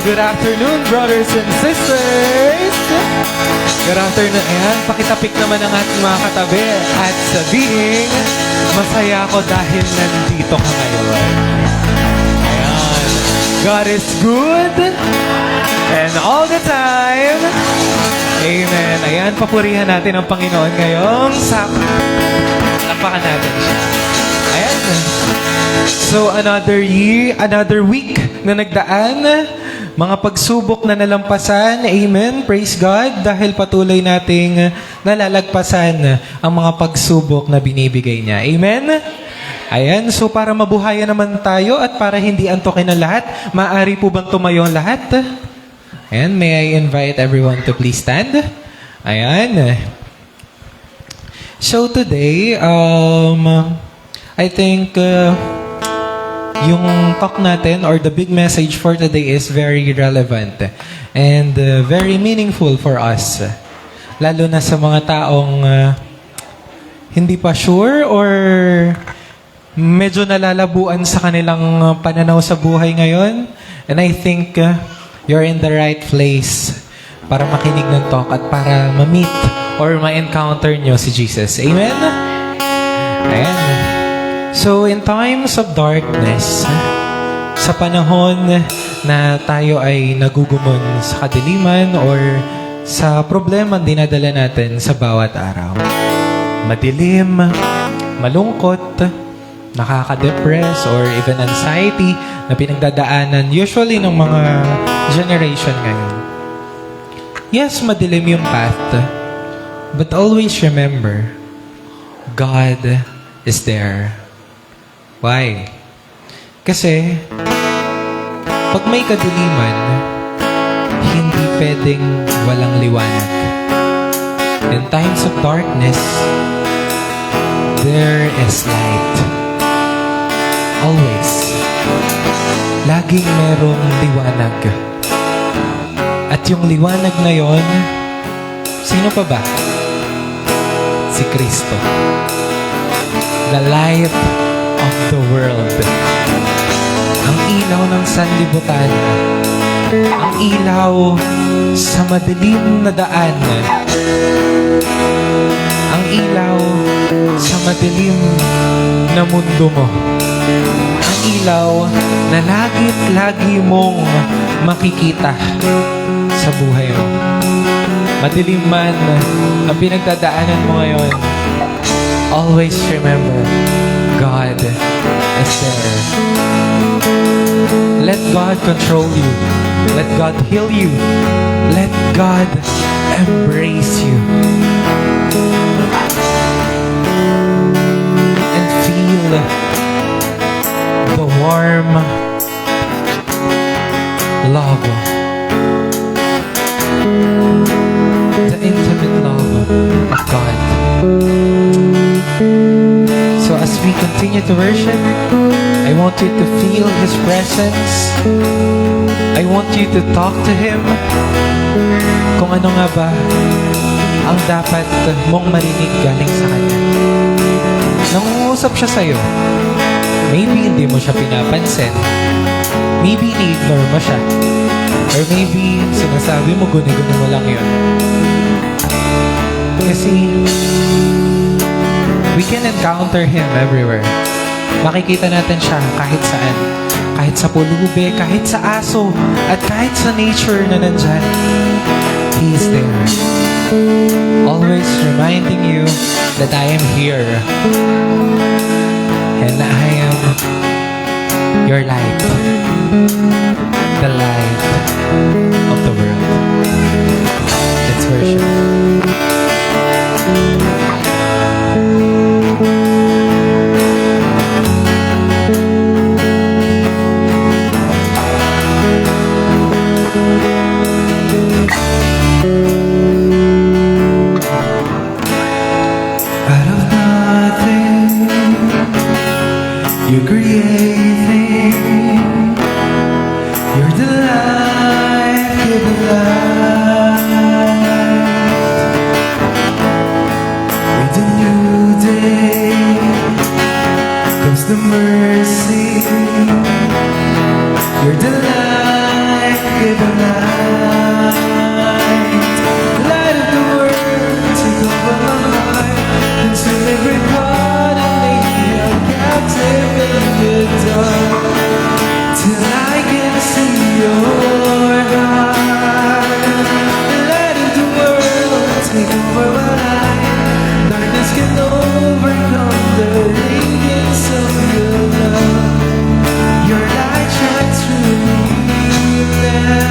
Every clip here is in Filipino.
good afternoon, brothers and sisters. Good afternoon. Ayan, pakitapik naman ang ating mga katabi at sabihin, masaya ako dahil nandito ka ngayon. Ayan. God is good and all the time. Amen. Ayan, papurihan natin ang Panginoon ngayong lapakan natin siya. Ayan. So, another year, another week na nagdaan, mga pagsubok na nalampasan. Amen. Praise God. Dahil patuloy nating nalalagpasan ang mga pagsubok na binibigay niya. Amen. Ayan. So, para mabuhayan naman tayo at para hindi antokin ang lahat, maaari po bang tumayo ang lahat? Ayan. May I invite everyone to please stand? Ayan. So, today, I think yung talk natin or the big message for today is very relevant and very meaningful for us. Lalo na sa mga taong hindi pa sure or medyo nalalabuan sa kanilang pananaw sa buhay ngayon. And I think you're in the right place para makinig ng talk at para ma-meet or ma-encounter nyo si Jesus. Amen? Ayan. So, in times of darkness, sa panahon na tayo ay nagugumon sa kadiliman or sa problema dinadala natin sa bawat araw. Madilim, malungkot, nakaka-depress or even anxiety na pinagdadaanan usually ng mga generation ngayon. Yes, madilim yung path, but always remember, God is there. Why? Kasi, pag may kadiliman, hindi pwedeng walang liwanag. In times of darkness, there is light. Always. Laging merong liwanag. At yung liwanag na yon, sino pa ba? Si Kristo. The light of the world. Ang ilaw ng sanlibutan. Ang ilaw sa madilim na daan. Ang ilaw sa madilim na mundo mo. Ang ilaw na lagi mong makikita sa buhay mo. Madilim man ang pinagdadaanan mo ngayon, always remember, God is there. Let God control you. Let God heal you. Let God embrace you. And feel the warm love. The intimate love of God. So as we continue to worship, I want you to feel His presence. I want you to talk to Him. Kung ano nga ba ang dapat mong marinig galing sa Kanya. Nangungusap siya sa'yo. Maybe hindi mo siya pinapansin. Maybe ni-ignore mo siya. Or maybe sinasabi mo, guni-guni mo lang yun. Kasi we can encounter Him everywhere. Makikita natin siya kahit saan. Kahit sa pulube, kahit sa aso, at kahit sa nature na nandyan. He is there. Always reminding you that I am here. And I am your light. The light of the world. Let's worship. Out of nothing, you created. You're the life, you're the life. take over my life. Darkness can overcome the radiance of your love. Your light shines through me now.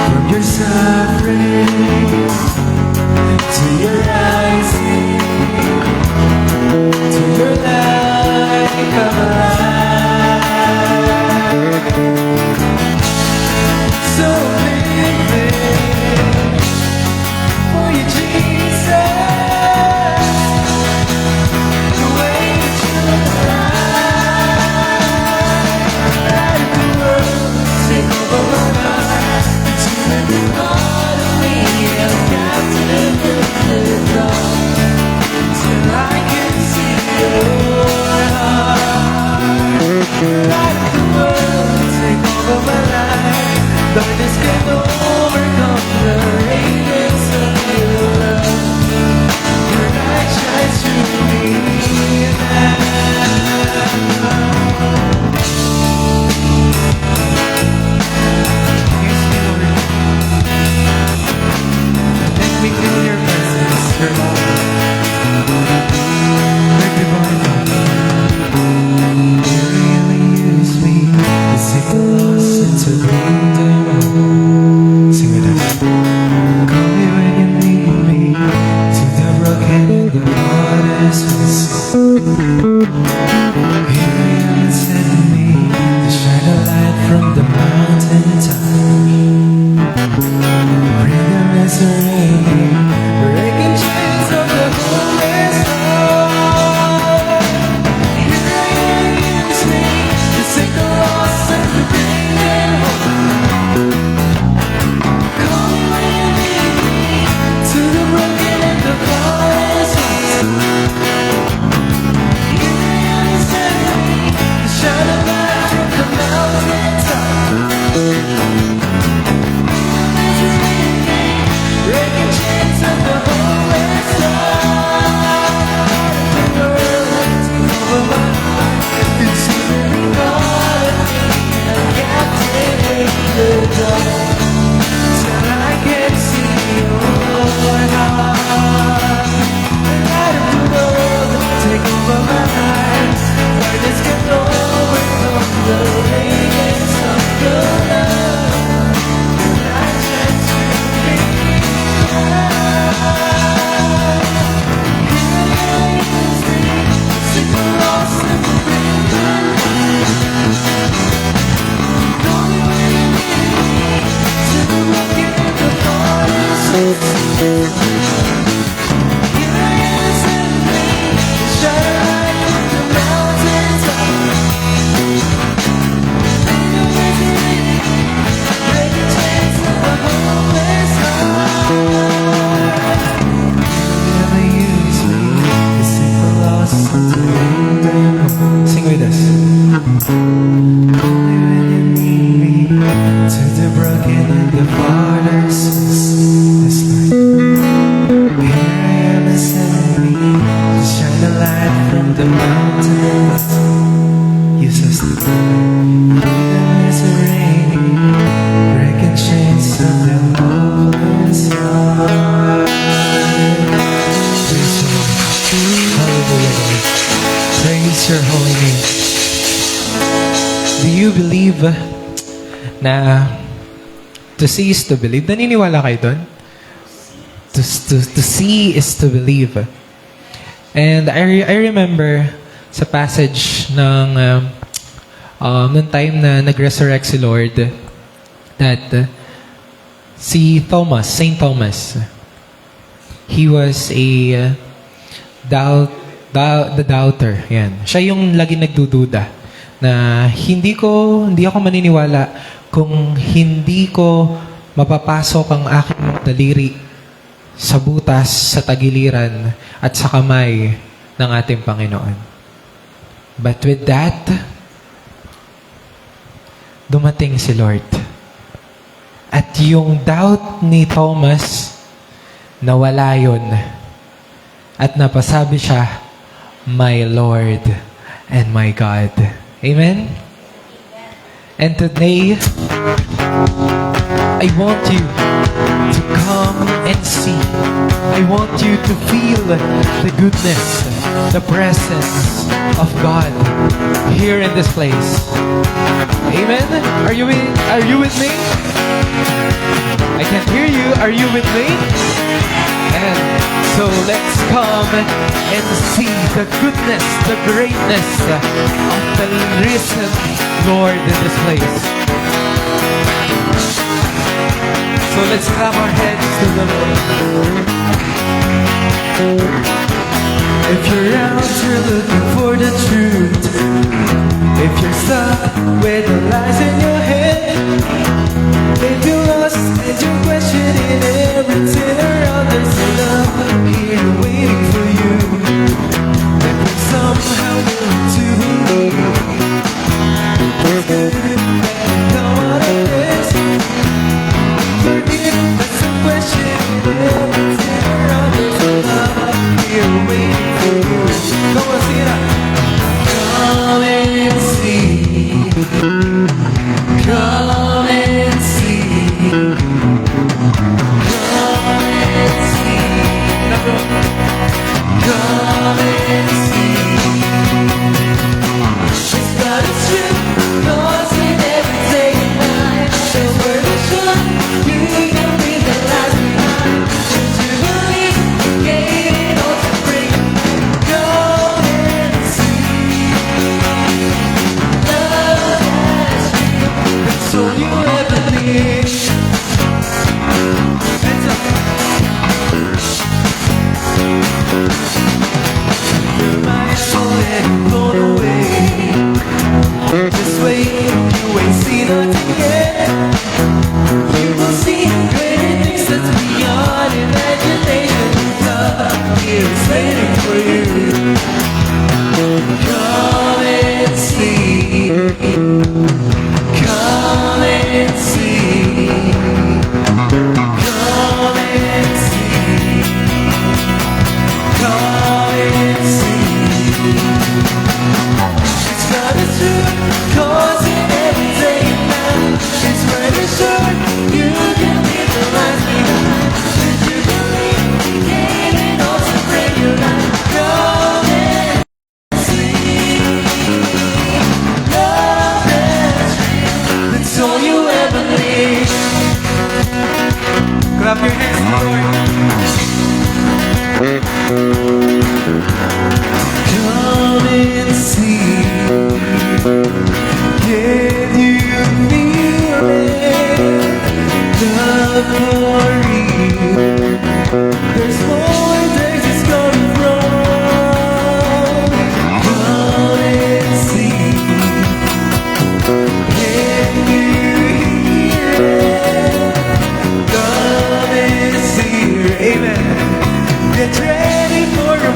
From your suffering to your rising, to your light come alive. So living for you, Jesus, the way that you light the world, take over my life. Every part of me, I'm captive in the dark, till I can see your heart. Light the world, take over my life. Darkness can overcome the radiance of your love. Your light shines through me now. Use me, Lord. Let me feel your presence, your love. Your divine love. You really use me to take the lost into kingdom. Sing with us. Call me when you need me, to the broken and the waters. Here I am and send me to shine a light from the mountain top. Rhythm is ringing, breaking chains of the homeless heart. Here I am, use me to take the lost and to bring them home. Call me when you need me, to the broken and the fatherless ones. Here I am, send me to shine a light from the mountain top. Breaking chains of the homeless heart. The world take over my life. Consume every part of me. I'm captive in the dark, till I can see your heart. The light of the world take over my life. Darkness can overcome the radiance of your love. Your light shines through me. Sing with us. Only when you need me, to the broken and the fatherless. Yes, Lord. Here I am and send me to shine a light from the mountains. Use us, Lord. Rhythm is raining, breaking chains of the hopeless heart. Praise the Lord. Hallelujah, Lord. Praise your holy name. Do you believe na to see is to believe? Naniniwala kayo doon? To see is to believe. And I remember sa passage ng nung time na nag-resurrect si Lord, that si Thomas, Saint Thomas, he was a the doubter. Yan. Siya yung lagi nagdududa na hindi ako maniniwala kung hindi ko mapapasok ang aking daliri sa butas, sa tagiliran, at sa kamay ng ating Panginoon. But with that, dumating si Lord. At yung doubt ni Thomas, nawala yun. At napasabi siya, my Lord and my God. Amen? And today, I want you to come and see. I want you to feel the goodness, the presence of God here in this place. Amen? Are you with me? I can hear you. Are you with me? And so let's come and see the goodness, the greatness of the risen Lord in this place. So let's clap our hands to the Lord. If you're out here looking for the truth, if you're stuck with the lies in your head, if you're lost and you're questioning everything around, there's love here waiting for you. If you're somehow willing to believe, come on and dance. Forgive that's a question, everything around, there's love here waiting for you. Come on, sing it out. Come and see. Come and see. Come and see. Come and see. It's got its truth, cause in every day and night, there's where the sun, you can leave the lies behind. Just to believe, gain it all to bring. Come and see. Love has you, that's all you ever need. Hands up. Your mind's already blown away. Just wait, you ain't seen nothing yet. You will see greater things that's beyond imagination. Love is waiting for you. Come and see. Come and see. Come and see. Come and see. It's got its truth, cause in every day and night, it's very sure you can leave the lies behind. Did you believe you gave it all to bring your life? Come and see. Love is real, that's all you ever need. Clap your hands, Lord. Come and see. Can you feel it? The glory. There's more days it's coming from. Come and see. Can you hear it? Come and see. Amen. Get ready for a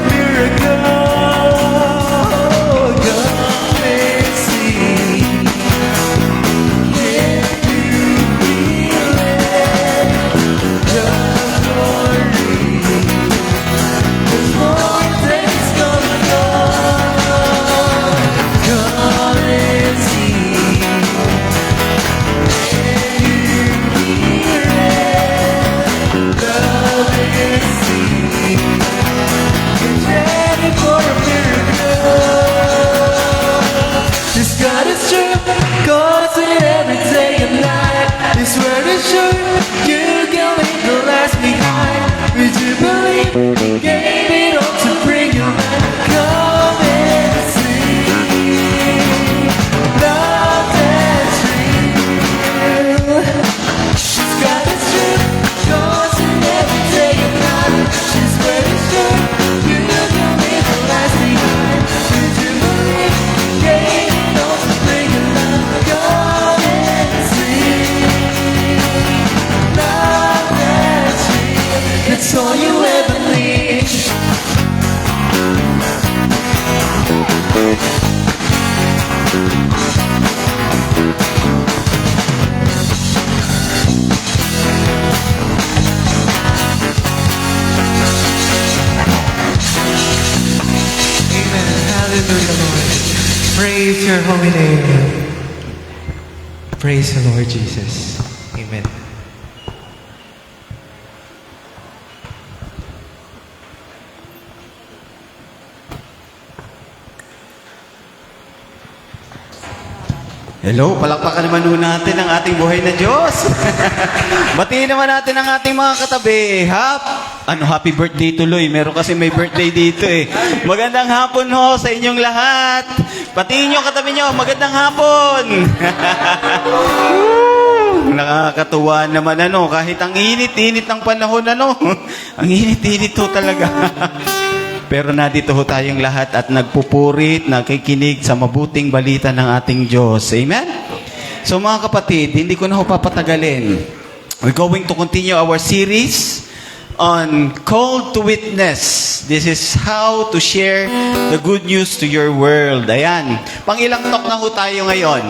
Praise your holy name. Praise the Lord Jesus. Amen. Hello, palakpakan naman ho natin ang ating buhay na Diyos. Batiin naman natin ang ating mga katabi. Happy birthday tuloy. Meron kasi may birthday dito eh. Magandang hapon ho sa inyong lahat. Batiin nyo katabi nyo, magandang hapon. Nakakatuwa naman kahit ang init-init ng panahon ang init-init ho talaga. Pero nandito ho tayong lahat at nagpupurit, nakikinig sa mabuting balita ng ating Diyos. Amen? So mga kapatid, hindi ko na ho papatagalin. We're going to continue our series on Called to Witness. This is how to share the good news to your world. Ayan. Pangilang talk na ho tayo ngayon?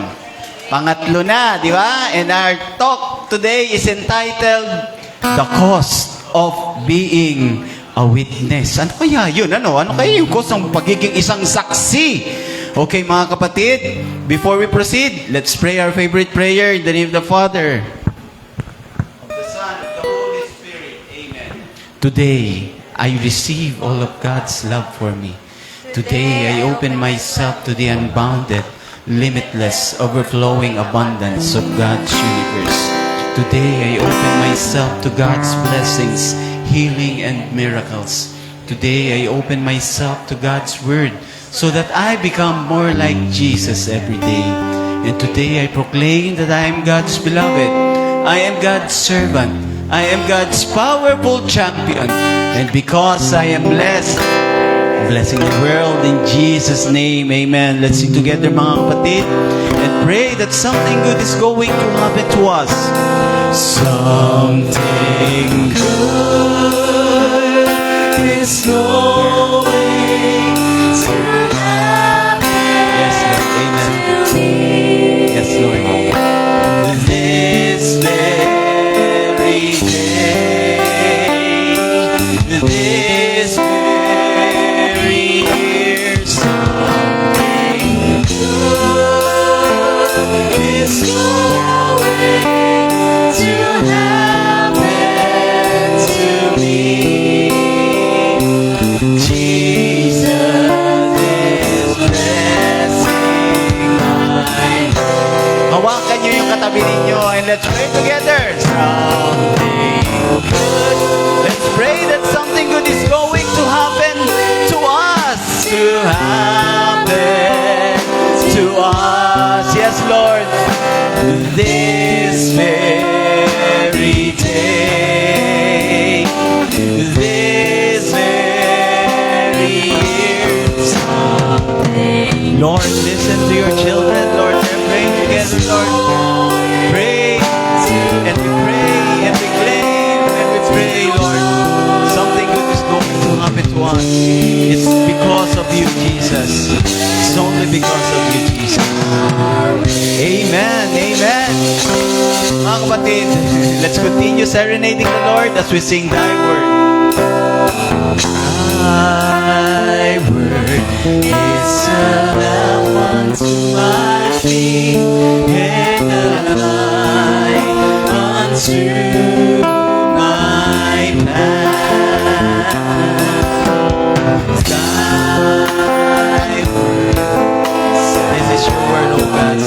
Pangatlo na, di ba? And our talk today is entitled, The Cost of Being a Witness. Ano kaya yun? Ano kaya yung cost ng pagiging isang saksi? Okay, mga kapatid, before we proceed, let's pray our favorite prayer in the name of the Father, of the Son, of the Holy Spirit. Amen. Today, I receive all of God's love for me. Today, I open myself to the unbounded, limitless, overflowing abundance of God's universe. Today, I open myself to God's blessings, healing and miracles. Today, I open myself to God's Word so that I become more like Jesus every day. And today, I proclaim that I am God's beloved. I am God's servant. I am God's powerful champion. And because I am blessed, blessing the world in Jesus' name. Amen. Let's sing together, mga kapatid, and pray that something good is going to happen to us. Something good is going to happen. Yes, Lord. Amen. Yes, Lord. This very day, this very year, something good is going to happen to me. Jesus is blessing my life. Hawakan niyo yung katabi ninyo and let's pray together. Something good. Let's pray that something good is going to happen to us. To happen to us. Yes, Lord. This very day, this very year, Lord, listen to your children, Lord. They're praying together, Lord. Pray, and we pray, and we claim, and we pray, Lord. Something good is going to happen to us. It's because of you, Jesus. It's only because of you, Jesus. Amen. Amen. Mga kapatid, let's continue serenading the Lord as we sing Thy Word. Thy Word is a lamp unto my feet and a light unto my path. Thy Word, this is your Word, O God.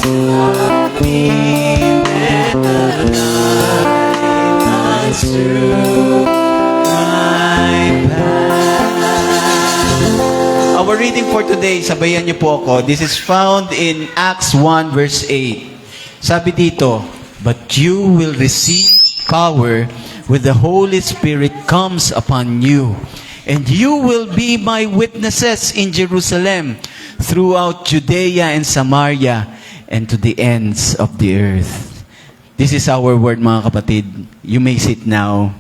Our reading for today, sabayan niyo po ako. This is found in Acts 1 verse 8. Sabi dito, but you will receive power when the Holy Spirit comes upon you. And you will be my witnesses in Jerusalem, throughout Judea and Samaria, and to the ends of the earth. This is our word, mga kapatid. You may sit now.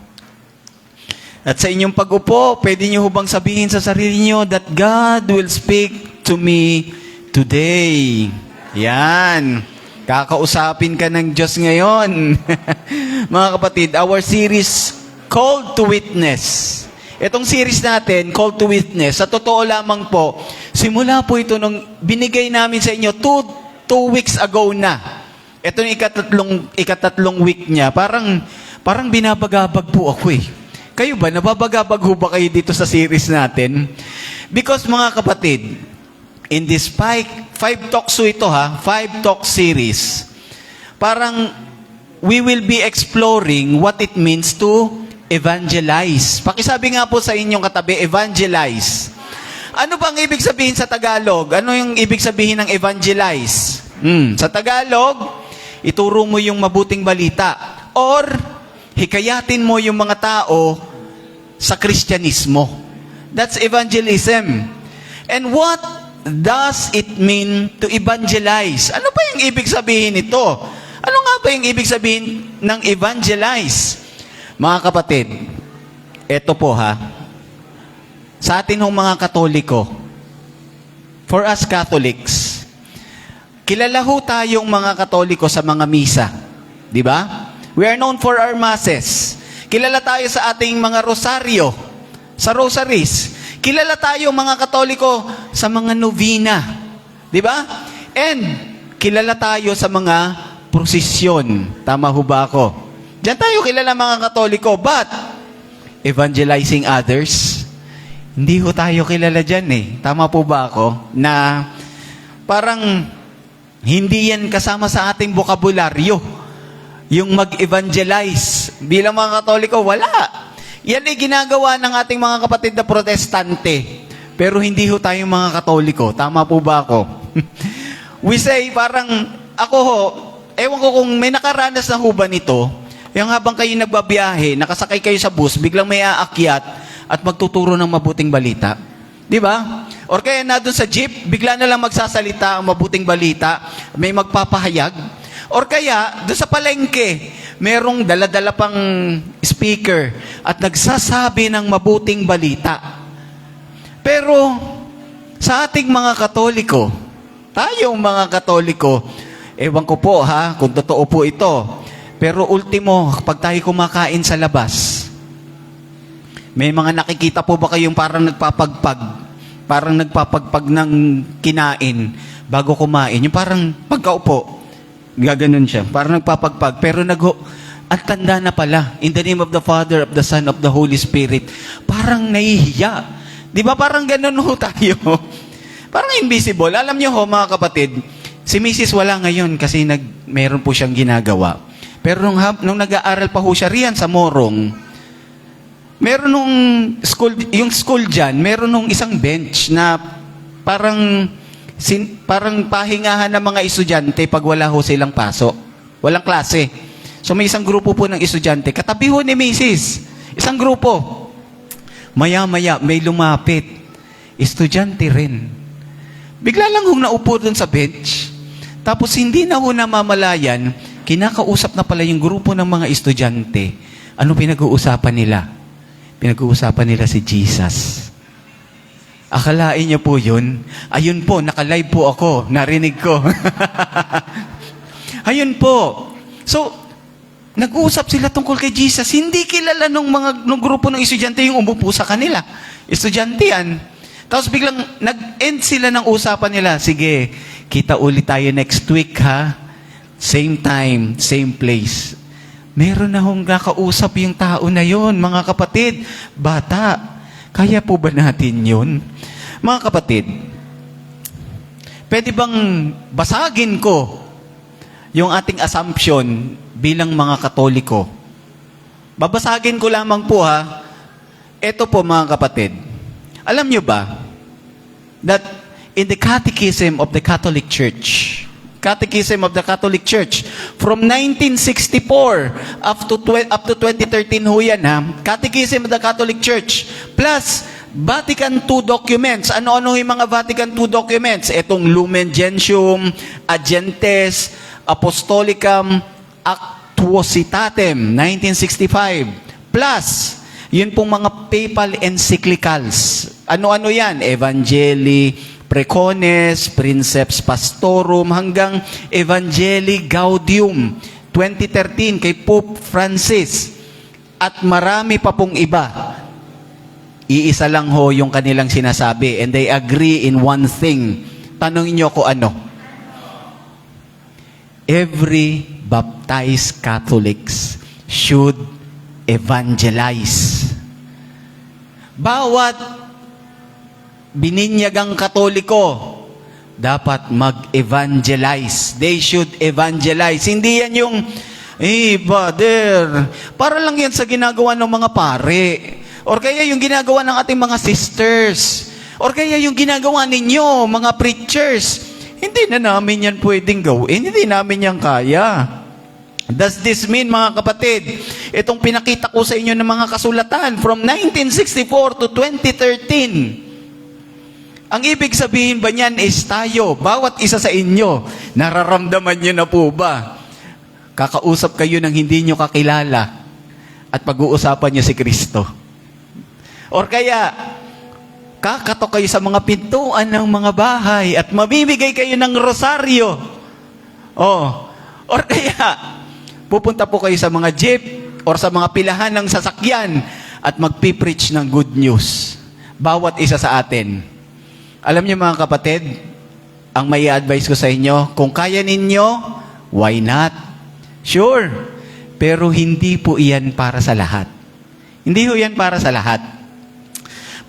At sa inyong pag-upo, pwede niyo hubang sabihin sa sarili niyo that God will speak to me today. Yan. Kakausapin ka ng Diyos ngayon. Mga kapatid, our series, Called to Witness. Itong series natin, Call to Witness, sa totoo lamang po, simula po ito nung binigay namin sa inyo 2 weeks ago na. Ito yung ikatatlong week niya. Parang binabagabag po ako eh. Kayo ba? Nababagabag ho ba kayo dito sa series natin? Because mga kapatid, in this 5 talks ito 5 talk series, parang we will be exploring what it means to evangelize. Pakisabi nga po sa inyong katabi, evangelize. Ano bang ibig sabihin sa Tagalog? Ano yung ibig sabihin ng evangelize? Sa Tagalog, ituro mo yung mabuting balita or hikayatin mo yung mga tao sa Kristyanismo. That's evangelism. And what does it mean to evangelize? Ano ba yung ibig sabihin nito? Ano nga ba yung ibig sabihin ng evangelize? Mga kapatid, eto po sa atin hong mga Katoliko, for us Catholics, kilala ho tayong mga Katoliko sa mga misa. Di ba? We are known for our masses. Kilala tayo sa ating mga rosaryo, sa rosaries. Kilala tayo mga Katoliko sa mga novena. Di ba? And kilala tayo sa mga prosesyon. Tama ho ba ako? Diyan tayo kilala mga Katoliko. But evangelizing others, hindi ho tayo kilala dyan eh. Tama po ba ako? Na parang hindi yan kasama sa ating bokabularyo. Yung mag-evangelize. Bilang mga Katoliko, wala. Yan ay ginagawa ng ating mga kapatid na protestante. Pero hindi ho tayong mga Katoliko. Tama po ba ako? We say, parang, ako ewan ko kung may nakaranas na ho ba nito, yung habang kayo nagbabiyahe, nakasakay kayo sa bus, biglang may aakyat at magtuturo ng mabuting balita. Di ba? Or kaya na doon sa jeep, bigla na lang magsasalita ang mabuting balita, may magpapahayag. Or kaya, doon sa palengke, merong dala-dala pang speaker at nagsasabi ng mabuting balita. Pero, sa ating mga Katoliko, tayong mga Katoliko, ewan ko po kung totoo po ito, pero ultimo, pag tayo kumakain sa labas, may mga nakikita po ba kayong parang nagpapagpag ng kinain bago kumain? Yung parang pagkaupo, gaganon siya. Parang nagpapagpag. Pero at tanda na pala. In the name of the Father, of the Son, of the Holy Spirit. Parang nahihiya. Di ba parang ganon ho tayo? Parang invisible. Alam niyo ho, mga kapatid, si Mrs. wala ngayon kasi meron po siyang ginagawa. Pero nung nag-aaral pa ho siya riyan sa Morong, meron yung school dyan, meron nung isang bench na parang pahingahan ng mga estudyante pag wala ho silang pasok. Walang klase. So may isang grupo po ng estudyante. Katabi ho ni Mrs. Isang grupo. Maya-maya may lumapit. Estudyante rin. Bigla lang hong naupo dun sa bench. Tapos hindi na ho namamalayan, kinakausap na pala yung grupo ng mga estudyante. Ano pinag-uusapan nila? Pinag-uusapan nila si Jesus. Akalain niyo po yun? Ayun po, naka-live po ako. Narinig ko. Ayun po. So, nag-uusap sila tungkol kay Jesus. Hindi kilala nung grupo ng estudyante yung umupo sa kanila. Estudyante yan. Tapos biglang nag-end sila ng usapan nila. Sige, kita ulit tayo next week Same time, same place. Meron na hong nakausap yung tao na yon, mga kapatid. Bata. Kaya po ba natin yun? Mga kapatid, pwede bang basagin ko yung ating assumption bilang mga Katoliko? Babasagin ko lamang po Ito po mga kapatid. Alam nyo ba that in the Catechism of the Catholic Church, from 1964 up to 2013 ho yan Catechism of the Catholic Church plus Vatican II documents. Ano-ano yung mga Vatican II documents? Itong Lumen Gentium, Agentes, Apostolicam, Actuositatem, 1965. Plus, yun pong mga papal encyclicals. Ano-ano yan? Evangelii Precones, Princeps Pastorum, hanggang Evangelii Gaudium, 2013 kay Pope Francis. At marami pa pong iba. iisa lang ho yung kanilang sinasabi, and they agree in one thing. Tanungin nyo ko ano? Every baptized Catholics should evangelize. Bawat bininyagang Katoliko dapat mag-evangelize. They should evangelize. Hindi yan yung, brother, para lang yan sa ginagawa ng mga pare. Or kaya yung ginagawa ng ating mga sisters. Or kaya yung ginagawa ninyo, mga preachers. Hindi na namin yan pwedeng gawin. Hindi namin yan kaya. Does this mean, mga kapatid, itong pinakita ko sa inyo ng mga kasulatan from 1964 to 2013, ang ibig sabihin ba niyan is tayo, bawat isa sa inyo, nararamdaman nyo na po ba? Kakausap kayo ng hindi nyo kakilala at pag-uusapan nyo si Kristo. Or kaya, kakatok kayo sa mga pintuan ng mga bahay at mamimigay kayo ng rosaryo. Or kaya, pupunta po kayo sa mga jeep or sa mga pilahan ng sasakyan at magpipreach ng good news. Bawat isa sa atin. Alam niyo mga kapatid, ang may advice ko sa inyo, kung kaya ninyo, why not? Sure. Pero hindi po iyan para sa lahat. Hindi po iyan para sa lahat.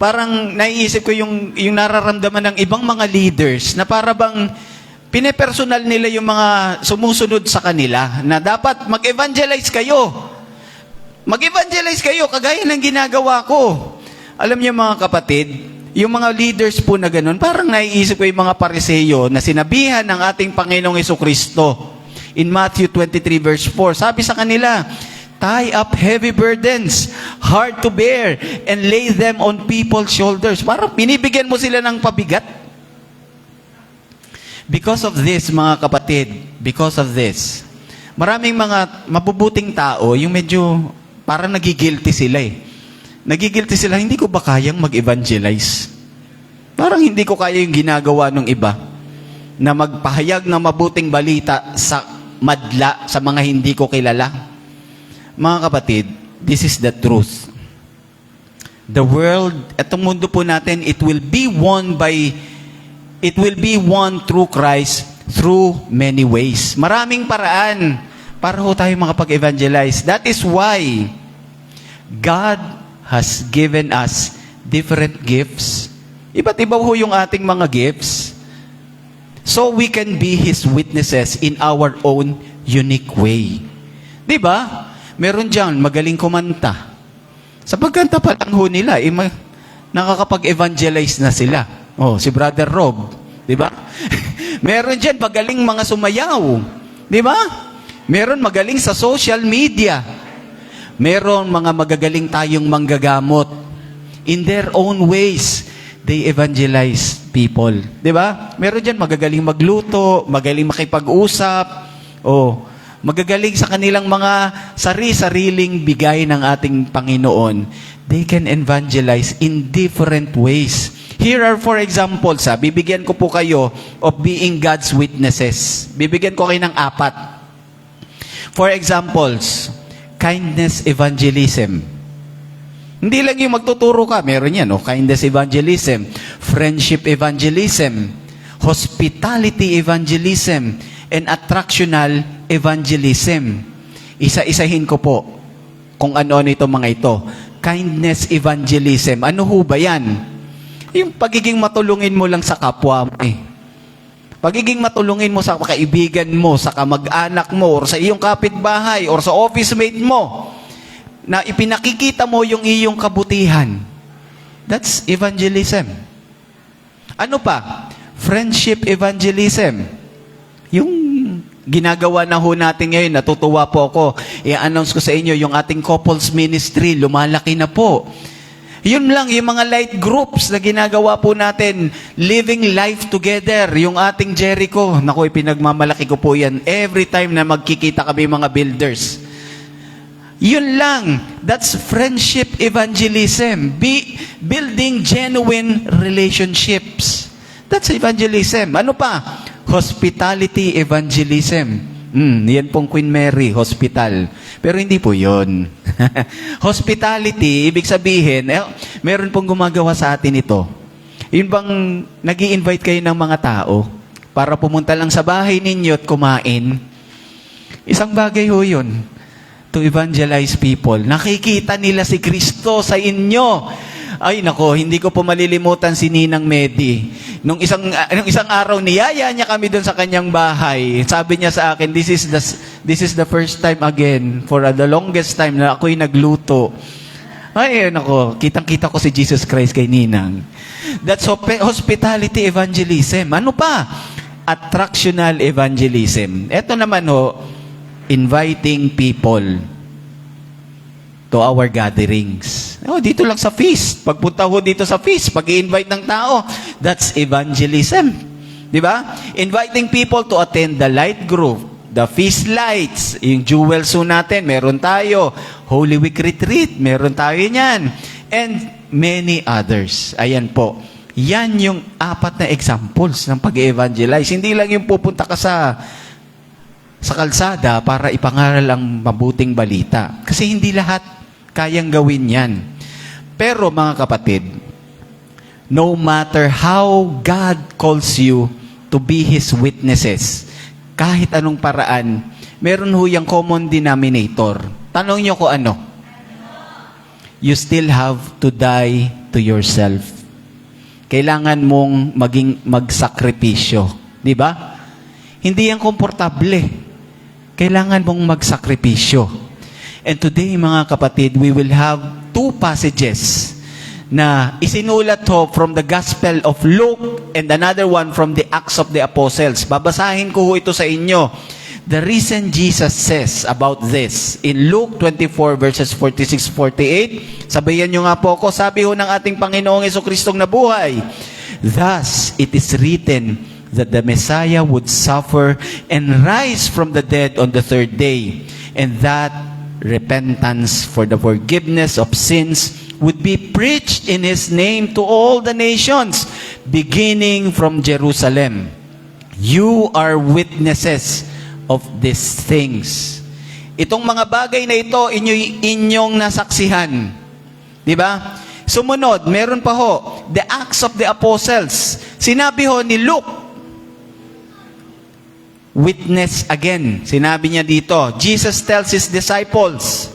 Parang naiisip ko yung nararamdaman ng ibang mga leaders na para bang pinepersonal nila yung mga sumusunod sa kanila na dapat mag-evangelize kayo. Mag-evangelize kayo kagaya ng ginagawa ko. Alam niyo mga kapatid, yung mga leaders po na ganun, parang naiisip ko yung mga pariseyo na sinabihan ng ating Panginoong Jesucristo. In Matthew 23 verse 4, sabi sa kanila, tie up heavy burdens, hard to bear, and lay them on people's shoulders. Parang binibigyan mo sila ng pabigat. Because of this, mga kapatid, because of this, maraming mga mabubuting tao, yung medyo parang nagigilty sila Nagigilty sila, hindi ko ba kayang mag-evangelize? Parang hindi ko kaya yung ginagawa ng iba na magpahayag ng mabuting balita sa madla, sa mga hindi ko kilala. Mga kapatid, this is the truth. The world, itong mundo po natin, it will be won through Christ through many ways. Maraming paraan para ho tayo makapag-evangelize. That is why God has given us different gifts. Iba't iba ho yung ating mga gifts. So we can be His witnesses in our own unique way. Diba? Meron dyan, magaling kumanta. Sa pagkanta pa lang ho nila, nakakapag-evangelize na sila. Si Brother Rob. Diba? Meron dyan, magaling mga sumayaw. Diba? Meron magaling sa social media. Meron mga magagaling tayong manggagamot. In their own ways, they evangelize people. Diba? Meron dyan magagaling magluto, magaling makipag-usap, magagaling sa kanilang mga sari-sariling bigay ng ating Panginoon. They can evangelize in different ways. Here are four examples. Bibigyan ko po kayo of being God's witnesses. Bibigyan ko kayo ng 4. For examples, kindness evangelism. Hindi lang yung magtuturo ka, meron yan, kindness evangelism, friendship evangelism, hospitality evangelism, and attractional evangelism. Isa-isahin ko po kung ano-ano itong mga ito. Kindness evangelism. Ano ho ba yan? Yung pagiging matulungin mo lang sa kapwa mo Pagiging matulungin mo sa kaibigan mo, sa kamag-anak mo, or sa iyong kapitbahay, or sa office mate mo, na ipinakikita mo yung iyong kabutihan. That's evangelism. Ano pa? Friendship evangelism. Yung ginagawa na ho natin ngayon, natutuwa po ako, i-announce ko sa inyo, yung ating couples ministry, lumalaki na po. Yun lang, yung mga light groups na ginagawa po natin, living life together, yung ating Jericho. Naku, pinagmamalaki ko po yan. Every time na magkikita kami mga builders. Yun lang, that's friendship evangelism. Building genuine relationships. That's evangelism. Ano pa? Hospitality evangelism. Yan pong Queen Mary Hospital. Pero hindi po yun. Hospitality, ibig sabihin, meron pong gumagawa sa atin ito. Yun bang nag-i-invite kayo ng mga tao para pumunta lang sa bahay ninyo at kumain? Isang bagay ho yun, to evangelize people. Nakikita nila si Kristo sa inyo. Ay nako, hindi ko po malilimutan si Ninang Medi. Nung isang araw niyaya niya kami doon sa kanyang bahay. Sabi niya sa akin, this is the first time again for the longest time na ako'y nagluto. Ay nako, kitang-kita ko si Jesus Christ kay Ninang. That's hospitality evangelism. Ano pa? Attractional evangelism. Ito naman ho, inviting people to our gatherings. Dito lang sa feast. Pagpunta ho dito sa feast, pag-i-invite ng tao, that's evangelism. Di ba? Inviting people to attend the light group, the feast lights, yung jewels ho natin, meron tayo. Holy Week retreat, meron tayo niyan. And many others. Ayan po. Yan yung 4 na examples ng pag-evangelize. Hindi lang yung pupunta ka sa kalsada para ipangaral ang mabuting balita. Kasi hindi lahat kayang gawin yan. Pero mga kapatid, no matter how God calls you to be His witnesses, kahit anong paraan, meron ho yung common denominator. Tanong nyo ko ano? You still have to die to yourself. Kailangan mong magsakripisyo. Di ba? Hindi yan komportable. Kailangan mong magsakripisyo. And today, mga kapatid, we will have 2 passages na isinulat ho from the Gospel of Luke and another one from the Acts of the Apostles. Babasahin ko ho ito sa inyo. The reason Jesus says about this in Luke 24 verses 46-48. Sabayan nyo nga po ako, sabi ho ng ating Panginoong Jesucristong nabuhay, thus it is written that the Messiah would suffer and rise from the dead on the 3rd day, and that repentance for the forgiveness of sins would be preached in His name to all the nations, beginning from Jerusalem. You are witnesses of these things. Itong mga bagay na ito, inyong nasaksihan. Di ba? Sumunod, meron pa ho, the Acts of the Apostles. Sinabi ho ni Luke, witness again. Sinabi niya dito, Jesus tells His disciples,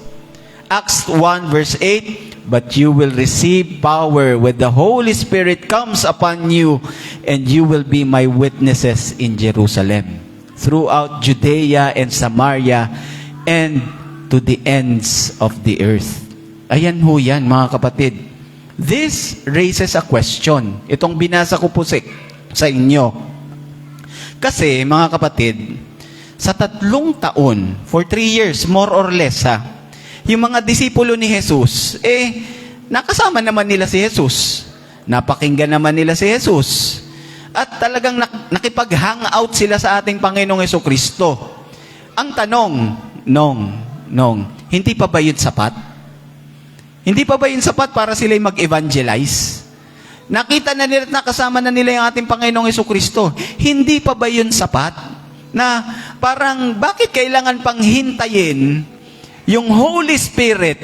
Acts 1 verse 8, but you will receive power when the Holy Spirit comes upon you, and you will be my witnesses in Jerusalem, throughout Judea and Samaria, and to the ends of the earth. Ayan ho yan, mga kapatid. This raises a question. Itong binasa ko po sa inyo. Kasi, mga kapatid, sa 3 taon, for 3 years, more or less, yung mga disipulo ni Jesus, nakasama naman nila si Jesus. Napakinggan naman nila si Jesus. At talagang nakipag-hangout sila sa ating Panginoong Jesucristo. Ang tanong, hindi pa ba yun sapat? Hindi pa ba yun sapat para sila'y mag-evangelize? Nakita na nila at nakasama na nila yung ating Panginoong Jesucristo. Hindi pa ba yun sapat? Na parang bakit kailangan pang hintayin yung Holy Spirit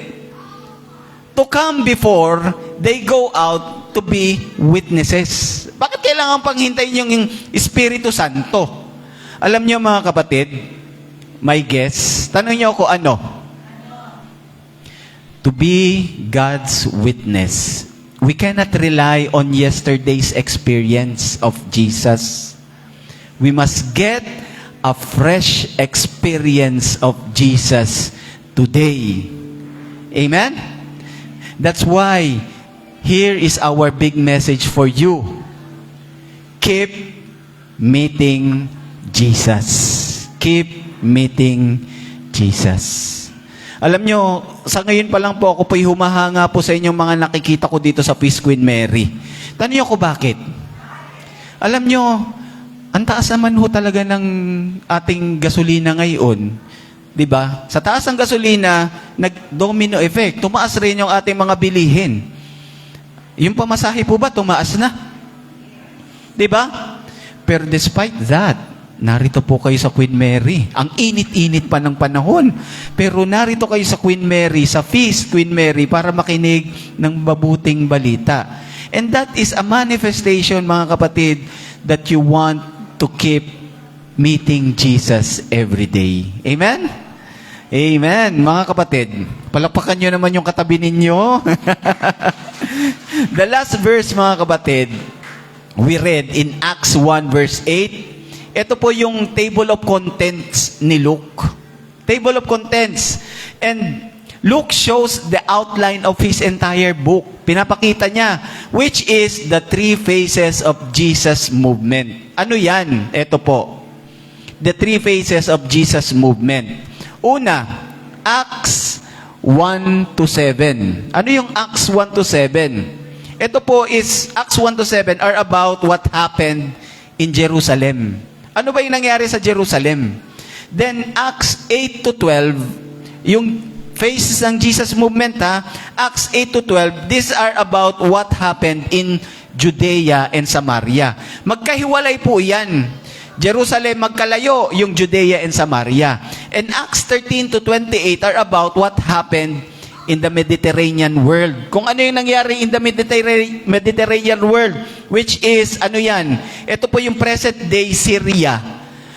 to come before they go out to be witnesses? Bakit kailangan pang hintayin yung Espiritu Santo? Alam niyo mga kapatid, my guess, tanong niyo ako ano? To be God's witness. We cannot rely on yesterday's experience of Jesus. We must get a fresh experience of Jesus today. Amen? That's why here is our big message for you. Keep meeting Jesus. Keep meeting Jesus. Alam nyo, sa ngayon pa lang po ako po'y humahanga po sa inyong mga nakikita ko dito sa Peace Queen Mary. Tanong ko bakit? Alam nyo, ang taas naman ho talaga ng ating gasolina ngayon. Diba? Sa taas ng gasolina, nag-domino effect. Tumaas rin yung ating mga bilihin. Yung pamasahe po ba, tumaas na? Diba? Pero despite that, narito po kayo sa Queen Mary. Ang init-init pa ng panahon. Pero narito kayo sa Queen Mary, sa feast Queen Mary, para makinig ng mabuting balita. And that is a manifestation, mga kapatid, that you want to keep meeting Jesus every day. Amen? Amen. Mga kapatid, palakpakan nyo naman yung katabi ninyo. The last verse, mga kapatid, we read in Acts 1 verse 8. Ito po yung table of contents ni Luke. Table of contents. And Luke shows the outline of his entire book. Pinapakita niya, which is the three phases of Jesus movement. Ano yan? Ito po. The three phases of Jesus movement. Una, Acts 1 to 7. Ano yung Acts 1 to 7? Ito po is, Acts 1 to 7 are about what happened in Jerusalem. Ano ba yung nangyari sa Jerusalem? Then, Acts 8 to 12, yung phases ng Jesus movement, Acts 8 to 12, these are about what happened in Judea and Samaria. Magkahiwalay po yan. Jerusalem magkalayo, yung Judea and Samaria. And Acts 13 to 28 are about what happened in the Mediterranean world. Kung ano yung nangyari in the Mediterranean world, which is, ano yan? Ito po yung present day Syria.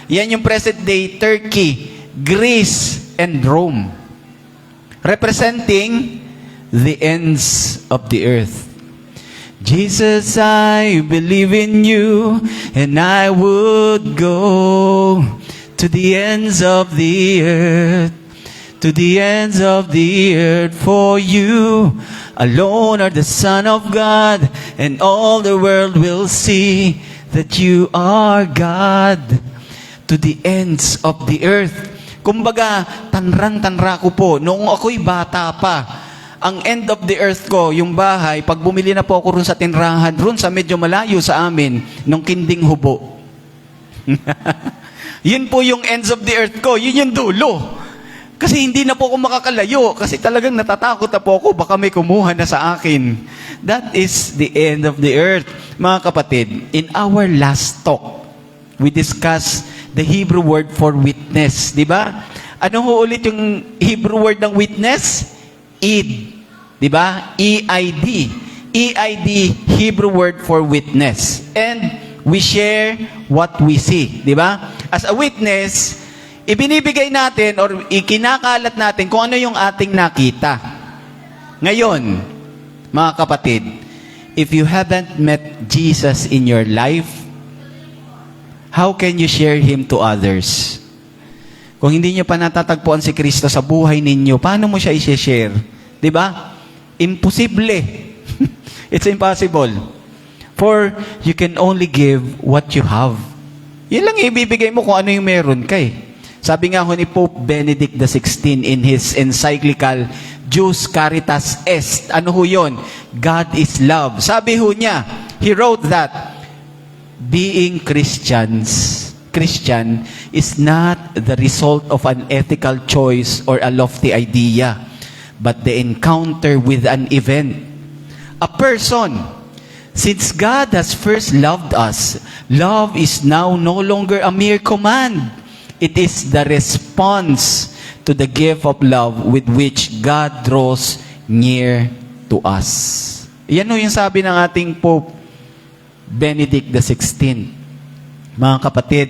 Yan yung present day Turkey, Greece, and Rome. Representing the ends of the earth. Jesus, I believe in you, and I would go to the ends of the earth, to the ends of the earth, for you alone are the Son of God, and all the world will see that you are God, to the ends of the earth. Kumbaga, tanran-tanra ko po, noong ako'y bata pa, ang end of the earth ko, yung bahay, pag bumili na po ako rin sa tinrahan, rin sa medyo malayo sa amin, nung kinding hubo. Yun po yung ends of the earth ko, yun yung dulo. Kasi hindi na po ako makakalayo, kasi talagang natatakot na po ako, baka may kumuha na sa akin. That is the end of the earth. Mga kapatid, in our last talk, we discussed the Hebrew word for witness. Di ba? Ano ho ulit yung Hebrew word ng witness? Id. Di ba? E-I-D. E-I-D, Hebrew word for witness. And we share what we see. Di ba? As a witness, ibinibigay natin or ikinakalat natin kung ano yung ating nakita. Ngayon, mga kapatid, if you haven't met Jesus in your life, how can you share Him to others? Kung hindi nyo pa natatagpuan si Kristo sa buhay ninyo, paano mo siya i-share? Diba? Imposible. It's impossible. For you can only give what you have. Yan lang ibibigay mo kung ano yung meron kay. Sabi nga ho ni Pope Benedict XVI in his encyclical Deus Caritas Est. Ano ho yun? God is love. Sabi ho niya, he wrote that, being Christian is not the result of an ethical choice or a lofty idea, but the encounter with an event, a person. Since God has first loved us, love is now no longer a mere command. It is the response to the gift of love with which God draws near to us. Yan o yung sabi ng ating Pope Benedict XVI. Mga kapatid,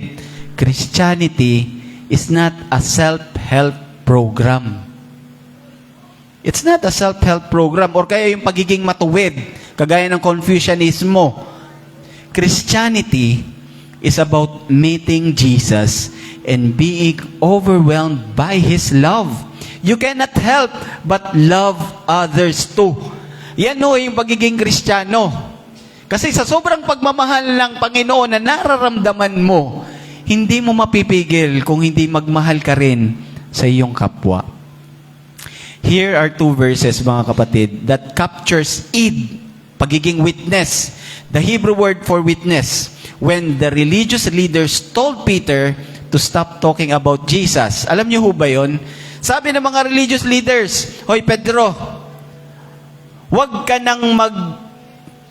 Christianity is not a self-help program. It's not a self-help program or kaya yung pagiging matuwid, kagaya ng Confucianismo. Christianity is about meeting Jesus and being overwhelmed by His love. You cannot help but love others too. Yan o yung pagiging Kristiyano. Kasi sa sobrang pagmamahal ng Panginoon na nararamdaman mo, hindi mo mapipigil kung hindi magmahal ka rin sa iyong kapwa. Here are two verses, mga kapatid, that captures id, pagiging witness. The Hebrew word for witness. When the religious leaders told Peter to stop talking about Jesus. Alam niyo ho ba yun? Sabi ng mga religious leaders, Hoy Pedro, wag ka nang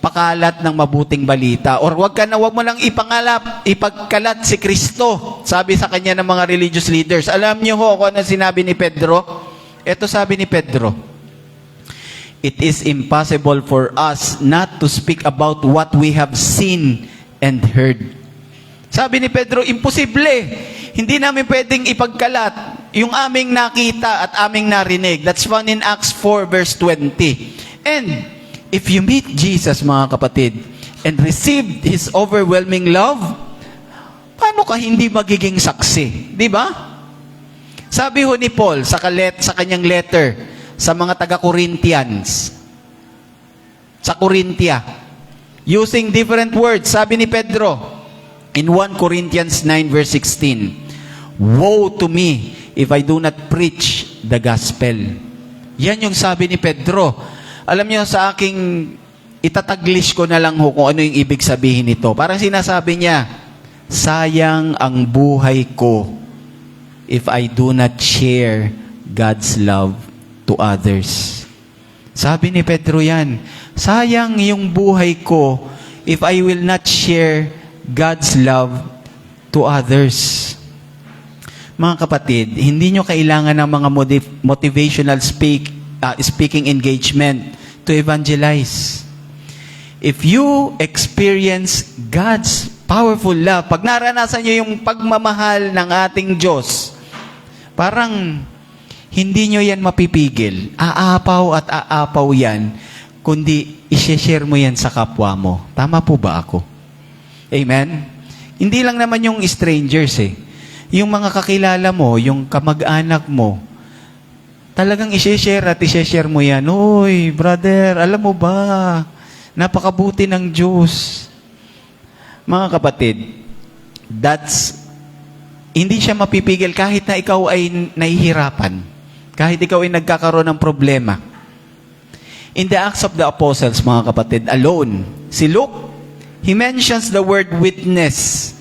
pakalat ng mabuting balita. Or wag mo lang ipagkalat si Kristo. Sabi sa kanya ng mga religious leaders. Alam niyo ho kung ano sinabi ni Pedro? Ito sabi ni Pedro. It is impossible for us not to speak about what we have seen and heard. Sabi ni Pedro, imposible. Hindi namin pwedeng ipagkalat yung aming nakita at aming narinig. That's found in Acts 4 verse 20. And if you meet Jesus, mga kapatid, and received His overwhelming love, paano ka hindi magiging saksi? Di ba? Sabi ho ni Paul sa kanyang letter sa mga taga-Corinthians, sa Corinthia, using different words, sabi ni Pedro, in 1 Corinthians 9 verse 16, woe to me if I do not preach the gospel. Yan yung sabi ni Pedro. Alam niyo, sa aking itataglish ko na lang ho kung ano yung ibig sabihin nito. Parang sinasabi niya, sayang ang buhay ko if I do not share God's love to others. Sabi ni Pedro yan, sayang yung buhay ko if I will not share God's love to others. Mga kapatid, hindi nyo kailangan ng mga motivational speaking engagement to evangelize. If you experience God's powerful love, pag naranasan nyo yung pagmamahal ng ating Diyos, parang hindi nyo yan mapipigil. Aapaw at aapaw yan, kundi i-share mo yan sa kapwa mo. Tama po ba ako? Amen? Hindi lang naman yung strangers eh. Yung mga kakilala mo, yung kamag-anak mo, talagang i-share at i-share mo yan. Uy, brother, alam mo ba, napakabuti ng Diyos. Mga kapatid, hindi siya mapipigil kahit na ikaw ay nahihirapan. Kahit ikaw ay nagkakaroon ng problema. In the Acts of the Apostles, mga kapatid, alone, si Luke, he mentions the word witness,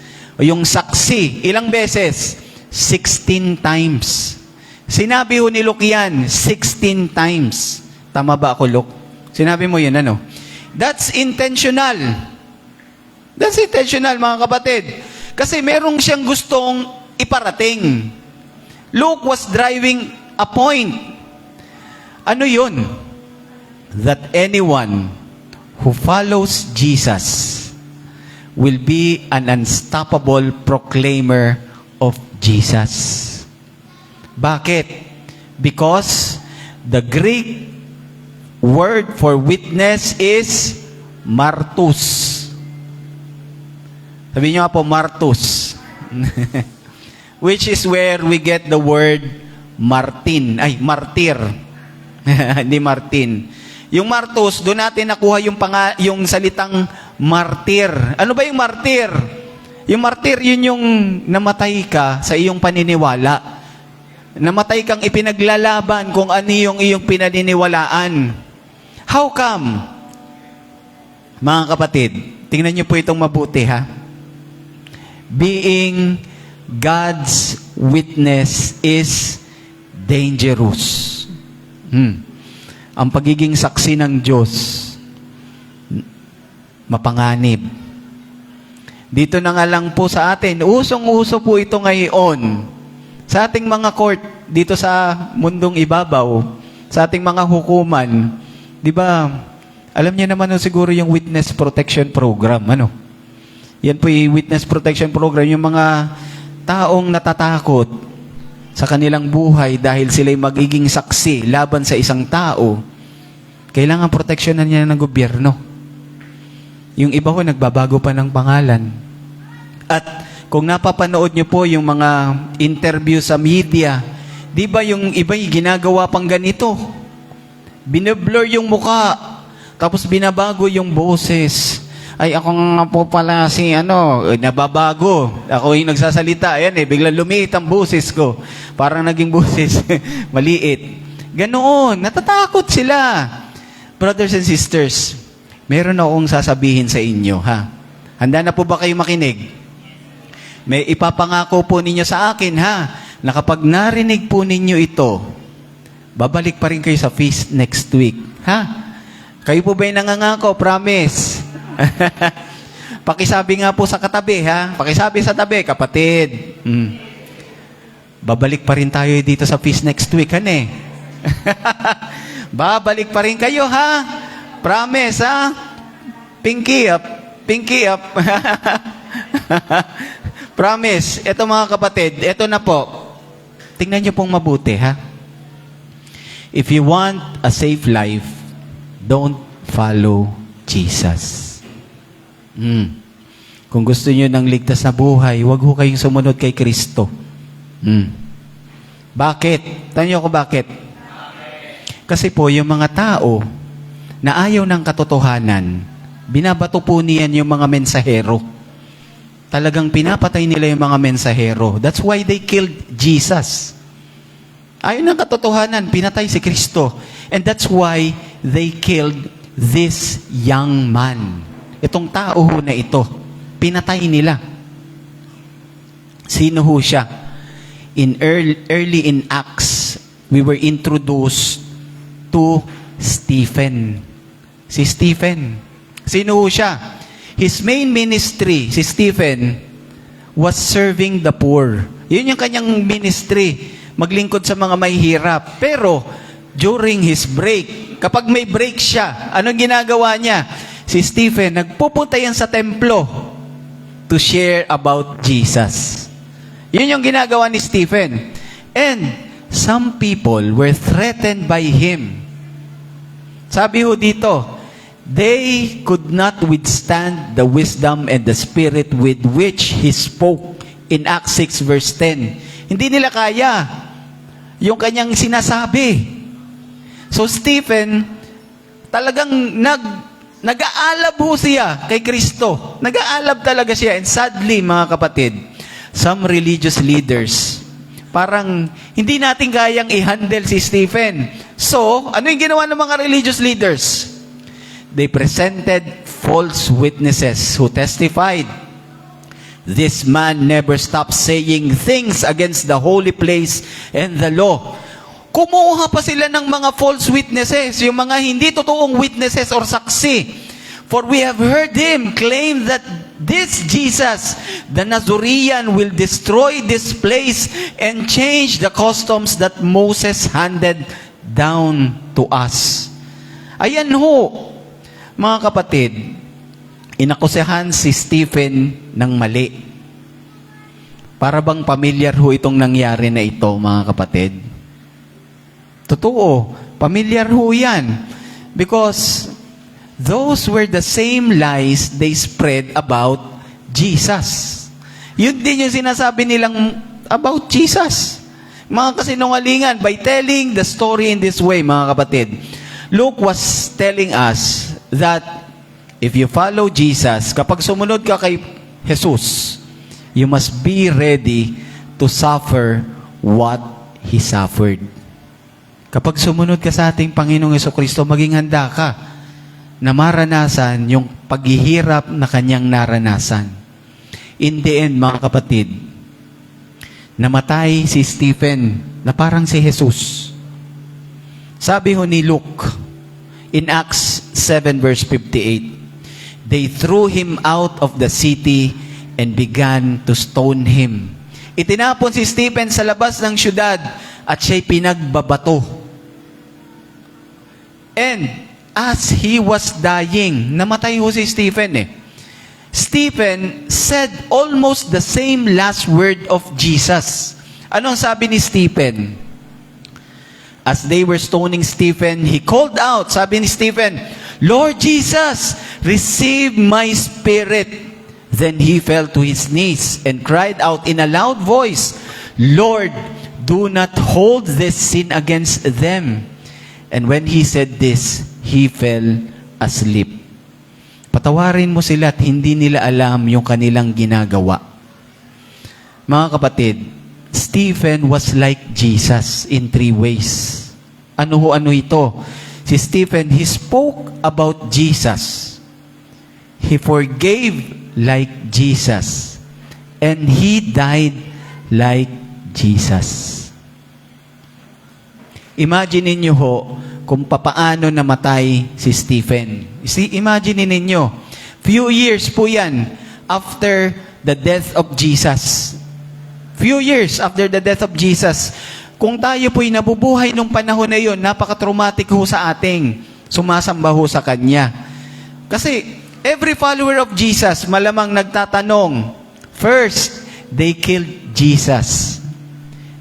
o yung saksi, ilang beses? 16 times. Sinabi ho ni Luke yan, 16 times. Tama ba ako, Luke? Sinabi mo yun, ano? That's intentional. That's intentional, mga kapatid. Kasi merong siyang gustong iparating. Luke was driving a point. Ano yun? That anyone who follows Jesus will be an unstoppable proclaimer of Jesus. Bakit? Because the Greek word for witness is martus. Sabi niyo nga po, martus. Which is where we get the word martin. Ay, martir. Hindi martin. Yung martus, doon natin nakuha yung salitang martir. Ano ba yung martir? Yung martir, yun yung namatay ka sa iyong paniniwala. Namatay kang ipinaglalaban kung ano yung iyong pinaniniwalaan. How come? Mga kapatid, tingnan niyo po itong mabuti, ha? Being God's witness is dangerous. Ang pagiging saksi ng Diyos, mapanganib. Dito na nga lang po sa atin, usong-uso po ito ngayon. Sa ating mga court, dito sa mundong ibabaw, sa ating mga hukuman, di ba, alam niyo naman siguro yung Witness Protection Program, ano? Yan po yung Witness Protection Program, yung mga taong natatakot sa kanilang buhay dahil sila'y magiging saksi laban sa isang tao, kailangan proteksyonan niya ng gobyerno. Yung iba ko, nagbabago pa ng pangalan. At kung napapanood niyo po yung mga interview sa media, di ba yung iba yung ginagawa pang ganito? Binablur yung muka, tapos binabago yung boses. Ay, ako nga po pala si nababago. Ako yung nagsasalita, ayan biglang lumiit ang boses ko. Parang naging boses, maliit. Ganoon, natatakot sila. Brothers and sisters, meron akong sasabihin sa inyo, ha? Handa na po ba kayo makinig? May ipapangako po ninyo sa akin, ha? Na kapag narinig po ninyo ito, babalik pa rin kayo sa feast next week, ha? Kayo po ba'y nangangako? Promise. Pakisabi nga po sa katabi, ha? Pakisabi sa tabi, kapatid. Babalik pa rin tayo dito sa feast next week, han eh. Babalik pa rin kayo, ha? Promise, ha? Pinky up. Pinky up. Promise. Ito mga kapatid, ito na po. Tingnan niyo pong mabuti, ha? If you want a safe life, don't follow Jesus. Kung gusto niyo ng ligtas na buhay, huwag ho kayong sumunod kay Kristo. Bakit? Tanyo ko bakit? Kasi po, yung mga tao na ayaw ng katotohanan, binabato po niyan yung mga mensahero. Talagang pinapatay nila yung mga mensahero. That's why they killed Jesus. Ayaw ng katotohanan, pinatay si Kristo. And that's why they killed this young man. Itong tao ho na ito, pinatay nila. Sino ho siya? Early in Acts, we were introduced to Stephen. Si Stephen. Sino ho siya? His main ministry, si Stephen, was serving the poor. Yun yung kanyang ministry, maglingkod sa mga mahihirap. Pero, during his break, kapag may break siya, anong ginagawa niya? Si Stephen, nagpupunta yan sa templo to share about Jesus. Yun yung ginagawa ni Stephen. And some people were threatened by him. Sabi ho dito, they could not withstand the wisdom and the spirit with which he spoke in Acts 6 verse 10. Hindi nila kaya yung kanyang sinasabi. So Stephen, talagang nag-aalab ho siya kay Kristo. Nag-aalab talaga siya. And sadly, mga kapatid, some religious leaders, parang hindi natin kayang i-handle si Stephen. So, ano yung ginawa ng mga religious leaders? They presented false witnesses who testified, this man never stopped saying things against the holy place and the law. Kumuha pa sila ng mga false witnesses, yung mga hindi totoong witnesses or saksi. For we have heard him claim that this Jesus, the Nazarene, will destroy this place and change the customs that Moses handed down to us. Ayan ho, mga kapatid, inakusahan si Stephen ng mali. Para bang pamilyar ho itong nangyari na ito, mga kapatid? Totoo, pamilyar ho yan. Because those were the same lies they spread about Jesus. Yun din yung sinasabi nilang about Jesus. Mga kasinungalingan, by telling the story in this way, mga kapatid, Luke was telling us that if you follow Jesus, kapag sumunod ka kay Jesus, you must be ready to suffer what He suffered. Kapag sumunod ka sa ating Panginoong Jesucristo, maging handa ka na maranasan yung paghihirap na kanyang naranasan. In the end, mga kapatid, namatay si Stephen na parang si Jesus. Sabi ho ni Luke, in Acts 7 verse 58, they threw him out of the city and began to stone him. Itinapon si Stephen sa labas ng syudad at siya'y pinagbabato. And as he was dying, namatay ho si Stephen eh. Stephen said almost the same last word of Jesus. Anong sabi ni Stephen? As they were stoning Stephen, he called out, sabi ni Stephen, Lord Jesus, receive my spirit. Then he fell to his knees and cried out in a loud voice, Lord, do not hold this sin against them. And when he said this, he fell asleep. Patawarin mo sila at hindi nila alam yung kanilang ginagawa. Mga kapatid, Stephen was like Jesus in 3 ways. Ano ito? Si Stephen, he spoke about Jesus. He forgave like Jesus. And he died like Jesus. Imagine ninyo ho kung papaano namatay si Stephen. Imagine ninyo, few years po yan after the death of Jesus. Few years after the death of Jesus. Kung tayo po'y nabubuhay nung panahon na yon, napaka-traumatic ho sa ating sumasamba ho sa Kanya. Kasi every follower of Jesus, malamang nagtatanong, first, they killed Jesus.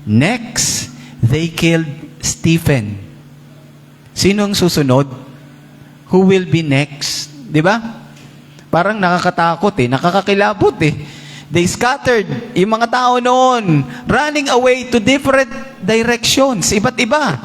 Next, they killed Stephen. Sino ang susunod? Who will be next? Di ba? Parang nakakatakot nakakakilabot They scattered, yung mga tao noon, running away to different directions, iba't iba.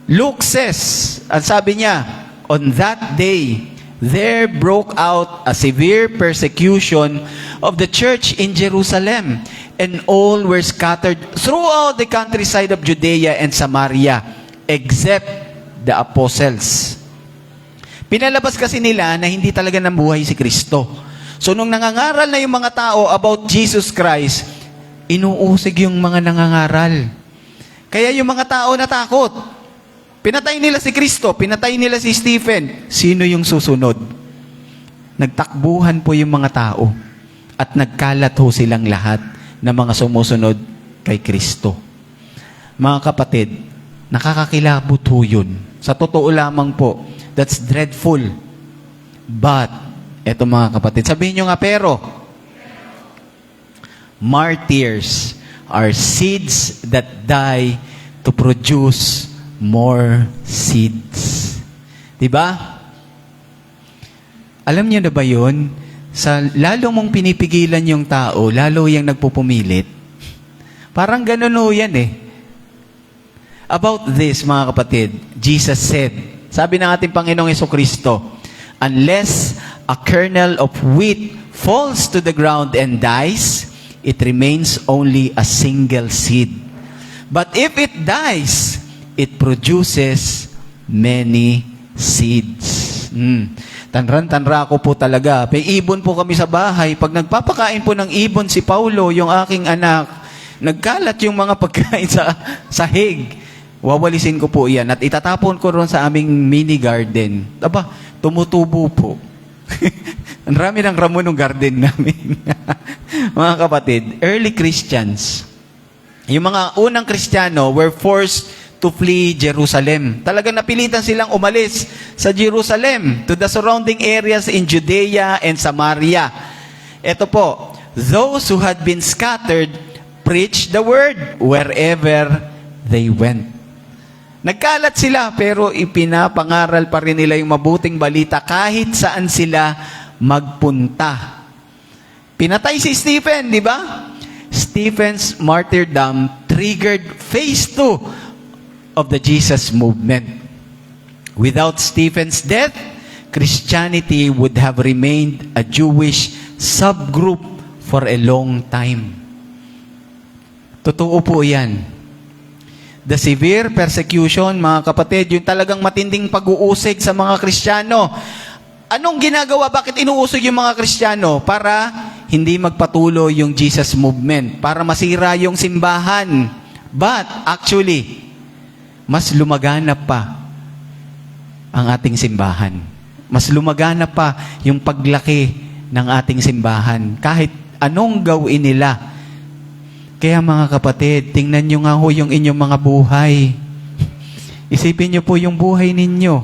Luke says, ang sabi niya, on that day, there broke out a severe persecution of the church in Jerusalem, and all were scattered throughout the countryside of Judea and Samaria, except the apostles. Pinalabas kasi nila na hindi talaga nabuhay si Kristo. So, nung nangangaral na yung mga tao about Jesus Christ, inuusig yung mga nangangaral. Kaya yung mga tao natakot. Pinatay nila si Kristo, pinatay nila si Stephen. Sino yung susunod? Nagtakbuhan po yung mga tao at nagkalat ho silang lahat na mga sumusunod kay Kristo. Mga kapatid, nakakakilabot ho yun. Sa totoo lamang po, that's dreadful. But, eto mga kapatid, sabihin nyo nga, pero, martyrs are seeds that die to produce more seeds. Diba? Alam niyo na ba yun? Lalo mong pinipigilan yung tao, lalo yung nagpupumilit. Parang ganun ho yan About this, mga kapatid, Jesus said, sabi ng ating Panginoong Jesucristo, unless a kernel of wheat falls to the ground and dies, it remains only a single seed. But if it dies, it produces many seeds. Tanran-tanra ko po talaga. May ibon po kami sa bahay. Pag nagpapakain po ng ibon si Paulo, yung aking anak, nagkalat yung mga pagkain sa sahig. Wawalisin ko po yan at itatapon ko ron sa aming mini garden. Aba, tumutubo po. Ang rami ng ramon ng garden namin. Mga kapatid, early Christians, yung mga unang Kristiyano were forced to flee Jerusalem. Talagang napilitan silang umalis sa Jerusalem to the surrounding areas in Judea and Samaria. Ito po, those who had been scattered preached the word wherever they went. Nagkalat sila pero ipinapangaral pa rin nila yung mabuting balita kahit saan sila magpunta. Pinatay si Stephen, di ba? Stephen's martyrdom triggered phase 2 of the Jesus movement. Without Stephen's death, Christianity would have remained a Jewish subgroup for a long time. Totoo po yan. The severe persecution, mga kapatid, yung talagang matinding pag-uusig sa mga Kristiyano. Anong ginagawa? Bakit inuusig yung mga Kristiyano? Para hindi magpatuloy yung Jesus movement. Para masira yung simbahan. But, actually, mas lumaganap pa ang ating simbahan. Mas lumaganap pa yung paglaki ng ating simbahan. Kahit anong gawin nila. Kaya mga kapatid, tingnan nyo nga ho yung inyong mga buhay. Isipin nyo po yung buhay ninyo.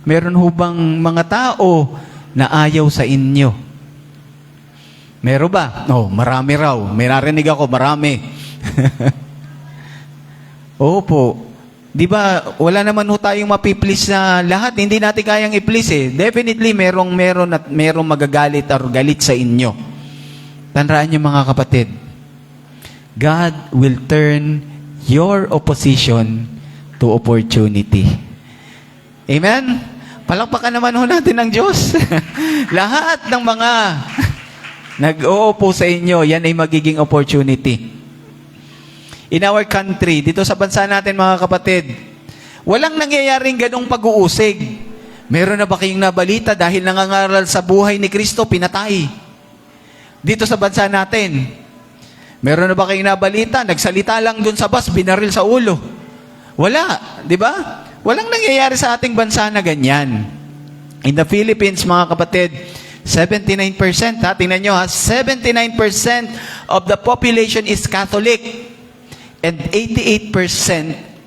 Meron ho bang mga tao na ayaw sa inyo? Meron ba? Oh, marami raw. May narinig ako, marami. Opo. Di ba, wala naman ho tayong mapiplease na lahat. Hindi natin kayang i-please Definitely, meron magagalit or galit sa inyo. Tandaan nyo mga kapatid, God will turn your opposition to opportunity. Amen? Palakpakan naman ho natin ng Diyos. Lahat ng mga nag-oopo sa inyo, yan ay magiging opportunity. In our country, dito sa bansa natin mga kapatid, walang nangyayaring ganong pag-uusig. Meron na ba kayong nabalita dahil nangangaral sa buhay ni Kristo, pinatay? Dito sa bansa natin, meron na ba kayong nabalita? Nagsalita lang dun sa bus, binaril sa ulo. Wala, di ba? Walang nangyayari sa ating bansa na ganyan. In the Philippines, mga kapatid, 79%, ha? Tingnan nyo, ha? 79% of the population is Catholic and 88%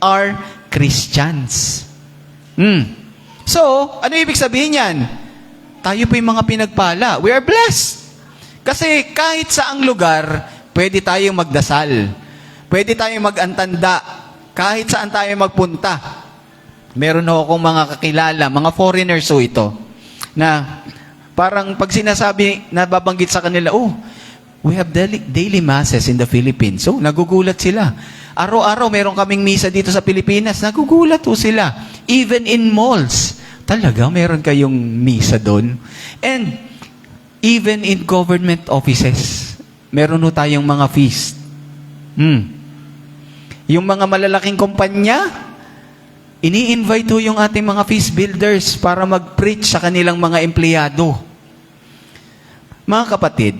are Christians. So, ano ibig sabihin yan? Tayo po yung mga pinagpala. We are blessed. Kasi kahit saang lugar, pwede tayong magdasal. Pwede tayong mag-antanda. Kahit saan tayo magpunta. Meron ho akong mga kakilala, mga foreigners ho ito, na parang pag sinasabi, nababanggit sa kanila, we have daily masses in the Philippines. So, nagugulat sila. Araw-araw, meron kaming misa dito sa Pilipinas. Nagugulat ho sila. Even in malls. Talaga, meron kayong misa doon. And, even in government offices, meron ho tayong mga feast. Yung mga malalaking kumpanya, ini-invite ho yung ating mga feast builders para mag-preach sa kanilang mga empleyado. Mga kapatid,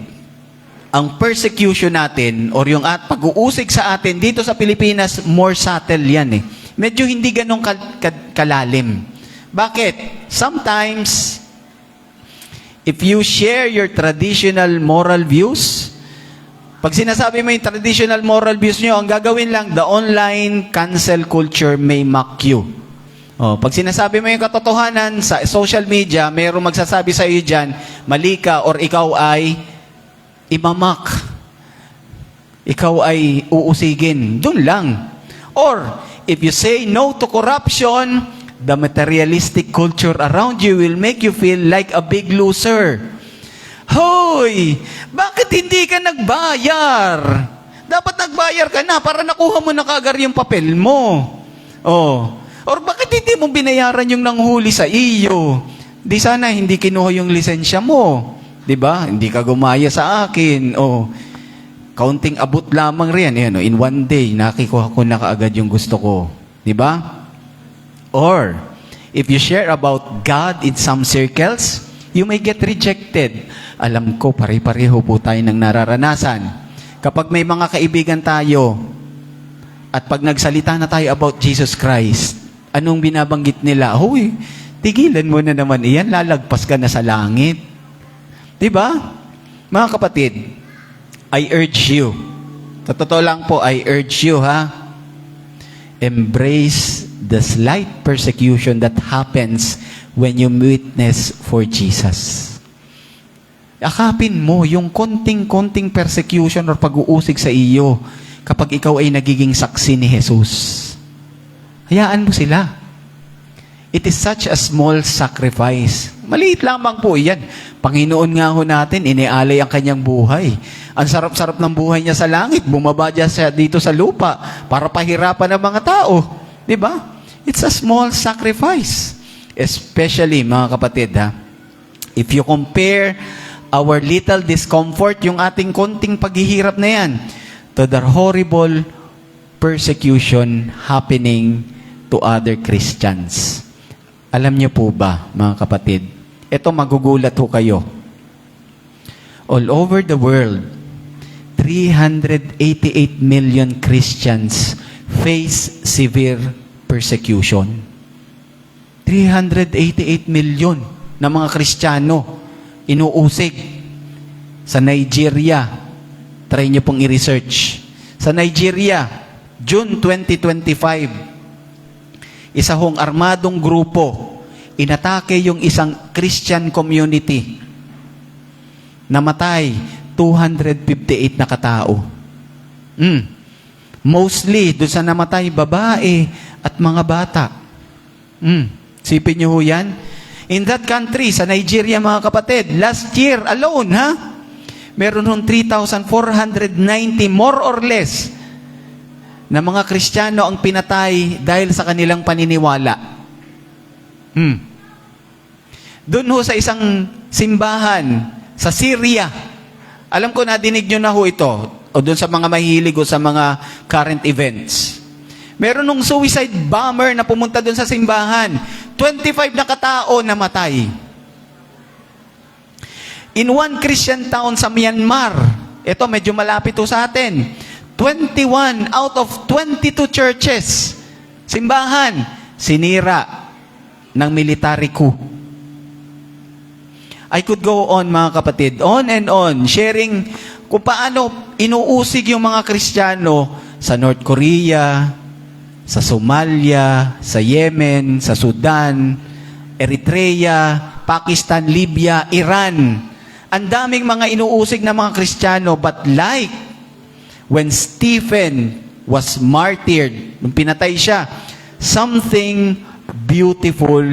ang persecution natin or yung pag-uusig sa atin dito sa Pilipinas, more subtle yan eh. Medyo hindi ganun kalalim. Bakit? Sometimes, if you share your traditional moral views, pag sinasabi mo yung traditional moral views nyo, ang gagawin lang, the online cancel culture may mock you. Pag sinasabi mo yung katotohanan sa social media, mayroong magsasabi sa iyo dyan, mali ka or ikaw ay imamak. Ikaw ay uusigin. Doon lang. Or, if you say no to corruption, the materialistic culture around you will make you feel like a big loser. Hoy! Bakit hindi ka nagbayar? Dapat nagbayar ka na para nakuha mo na kaagad yung papel mo. Or bakit hindi mo binayaran yung nanghuli sa iyo? Di sana hindi kinuha yung lisensya mo. Di ba? Hindi ka gumaya sa akin. Kaunting abot lamang riyan. In one day, nakikuha ko na kaagad yung gusto ko. Di ba? Or, if you share about God in some circles, you may get rejected. Alam ko, pare-pareho po tayo ng nararanasan. Kapag may mga kaibigan tayo, at pag nagsalita na tayo about Jesus Christ, anong binabanggit nila? Hoy, tigilan mo na naman iyan, lalagpas ka na sa langit. Diba? Mga kapatid, I urge you, totoo lang po, I urge you, embrace the slight persecution that happens when you witness for Jesus. Akapin mo yung konting-konting persecution or pag-uusig sa iyo kapag ikaw ay nagiging saksi ni Jesus. Hayaan mo sila. It is such a small sacrifice. Maliit lamang po yan. Panginoon nga ho natin, inialay ang kanyang buhay. Ang sarap-sarap ng buhay niya sa langit. Bumaba siya dito sa lupa para pahirapan ng mga tao. Diba? It's a small sacrifice. Especially, mga kapatid, if you compare our little discomfort, yung ating konting paghihirap na yan, to the horrible persecution happening to other Christians. Alam niyo po ba, mga kapatid, ito magugulat ho kayo. All over the world, 388 million Christians face severe persecution. 388 million na mga Kristiyano inuusig. Sa Nigeria, try nyo pong i-research. Sa Nigeria, June 2025, isa hong armadong grupo, inatake yung isang Christian community. Namatay, 258 na katao. Mostly, doon sa namatay, babae at mga bata. Sipin nyo ho yan? In that country, sa Nigeria, mga kapatid, last year alone, meron hong 3,490 more or less na mga Kristiyano ang pinatay dahil sa kanilang paniniwala. Doon ho sa isang simbahan sa Syria, alam ko nadinig nyo na ho ito, o doon sa mga mahilig o sa mga current events. Meron nung suicide bomber na pumunta doon sa simbahan. 25 na katao namatay. In one Christian town sa Myanmar, ito medyo malapit to sa atin, 21 out of 22 churches Simbahan, sinira ng military coup. I could go on, mga kapatid, on and on, sharing kung paano inuusig yung mga Kristiyano sa North Korea, sa Somalia, sa Yemen, sa Sudan, Eritrea, Pakistan, Libya, Iran. Ang daming mga inuusig na mga Kristiyano, but like when Stephen was martyred, nung pinatay siya, something beautiful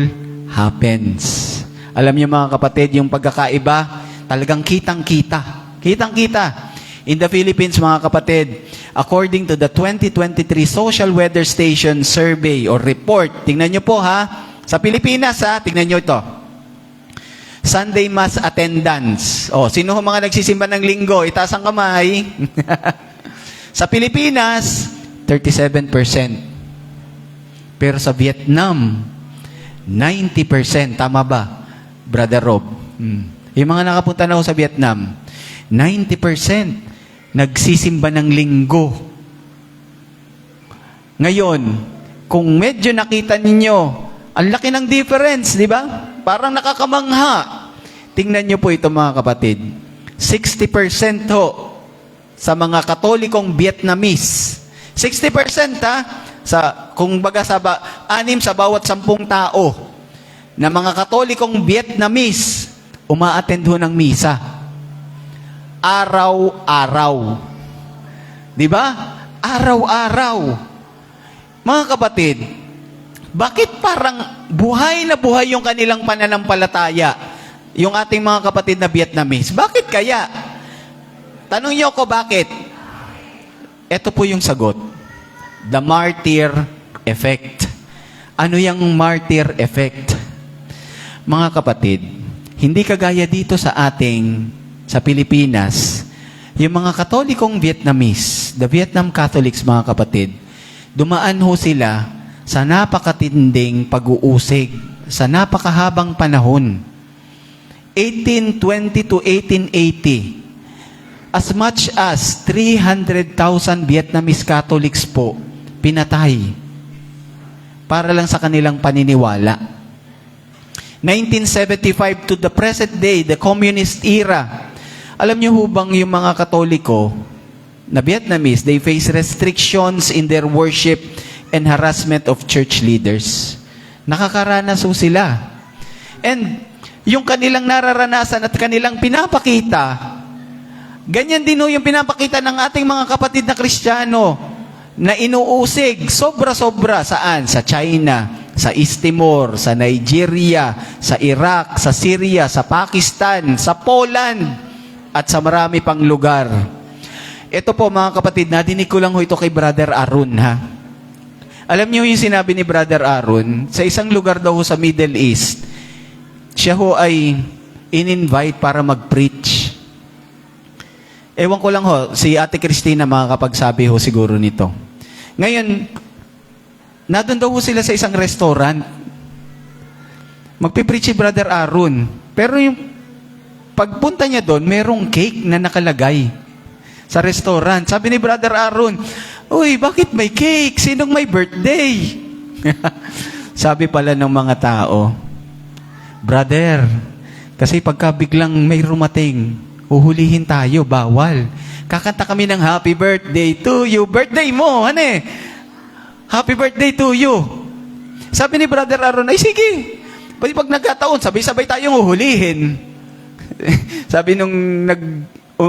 happens. Alam niyo mga kapatid, yung pagkakaiba, talagang kitang-kita. Kitang-kita. In the Philippines, mga kapatid, according to the 2023 Social Weather Station Survey or Report, tingnan niyo po ha, sa Pilipinas ha, tingnan niyo ito. Sunday Mass attendance. O, sino ho mga nagsisimba ng linggo? Itaas ang kamay. Sa Pilipinas, 37%. Pero sa Vietnam, 90%. Tama ba, Brother Rob? Yung mga nakapunta na ho sa Vietnam, 90% nagsisimba ng linggo. Ngayon, kung medyo nakita ninyo, ang laki ng difference, di ba? Parang nakakamangha. Tingnan nyo po ito mga kapatid. 60% ho sa mga Katolikong Vietnamese. 60% ha? Kung baga sa 6 sa bawat 10 tao na mga Katolikong Vietnamese umaattend ho ng misa. Araw-araw. Di ba? Araw-araw. Mga kapatid, bakit parang buhay na buhay yung kanilang pananampalataya? Yung ating mga kapatid na Vietnamese. Bakit kaya? Tanong niyo ko bakit? Ito po yung sagot. The martyr effect. Ano yung martyr effect? Mga kapatid, hindi kagaya dito sa Pilipinas, yung mga Katolikong Vietnamese, the Vietnam Catholics, mga kapatid, dumaan ho sila sa napakatinding pag-uusig, sa napakahabang panahon. 1820 to 1880, as much as 300,000 Vietnamese Catholics po pinatay para lang sa kanilang paniniwala. 1975 to the present day, the communist era. Alam niyo ho bang yung mga Katoliko na Vietnamese, they face restrictions in their worship and harassment of church leaders. Nakakaranas ho sila. And yung kanilang nararanasan at kanilang pinapakita, ganyan din ho yung pinapakita ng ating mga kapatid na Kristiyano na inuusig sobra-sobra saan? Sa China, sa East Timor, sa Nigeria, sa Iraq, sa Syria, sa Pakistan, sa Poland, at sa marami pang lugar. Ito po mga kapatid, nadinig ko lang ho ito kay Brother Arun ha. Alam niyo yung sinabi ni Brother Arun, sa isang lugar daw ho sa Middle East, siya ho ay in-invite para mag-preach. Ewan ko lang ho, si Ate Christina makakapagsabi ho siguro nito. Ngayon, nadun daw ho sila sa isang restaurant. Magpipreach si Brother Arun. Pero yung pagpunta niya doon, merong cake na nakalagay sa restaurant. Sabi ni Brother Arun, "Uy, bakit may cake? Sinong may birthday?" Sabi pala ng mga tao, "Brother, kasi pagka biglang may rumating, uhulihin tayo, bawal. Kakanta kami ng happy birthday to you." Birthday mo, ano eh? Happy birthday to you. Sabi ni Brother Aaron, ay sige. Pag nagkataon, sabay-sabay tayong uhulihin. Sabi nung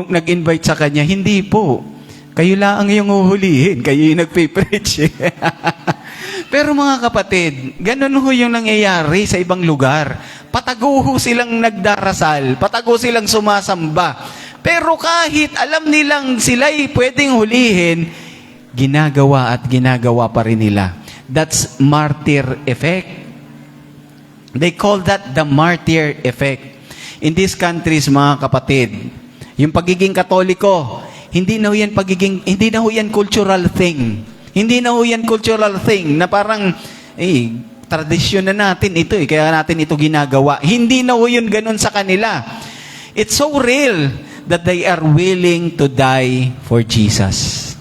nag-invite sa kanya, hindi po. Kayo lang yung uhulihin. Kayo yung nagpe-preach. Pero mga kapatid, ganun ho yung nangyayari sa ibang lugar. Patago ho silang nagdarasal. Patago silang sumasamba. Pero kahit alam nilang sila'y pwedeng hulihin, ginagawa at ginagawa pa rin nila. That's martyr effect. They call that the martyr effect. In these countries, mga kapatid, yung pagiging Katoliko, hindi na ho yan cultural thing. Hindi na ho yan cultural thing na parang, tradisyon na natin ito kaya natin ito ginagawa. Hindi na ho yun ganun sa kanila. It's so real that they are willing to die for Jesus.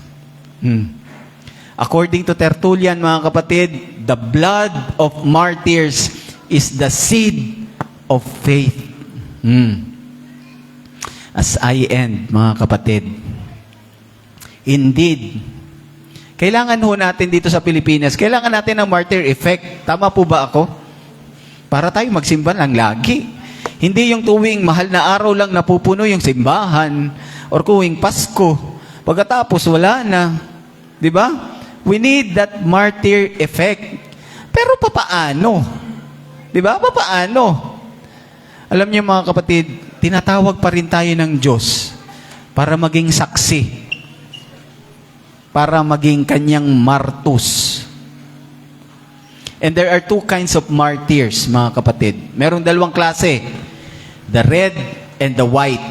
According to Tertullian, mga kapatid, the blood of martyrs is the seed of faith. As I end, mga kapatid, indeed, kailangan ho natin dito sa Pilipinas, kailangan natin ng martyr effect. Tama po ba ako? Para tayo magsimba lang lagi. Hindi yung tuwing mahal na araw lang napupuno yung simbahan or tuwing Pasko. Pagkatapos, wala na. Di ba? We need that martyr effect. Pero papaano? Di ba? Papaano? Alam niyo mga kapatid, tinatawag pa rin tayo ng Diyos para maging saksi. Para maging kanyang martus. And there are two kinds of martyrs, mga kapatid. Merong dalawang klase. The red and the white.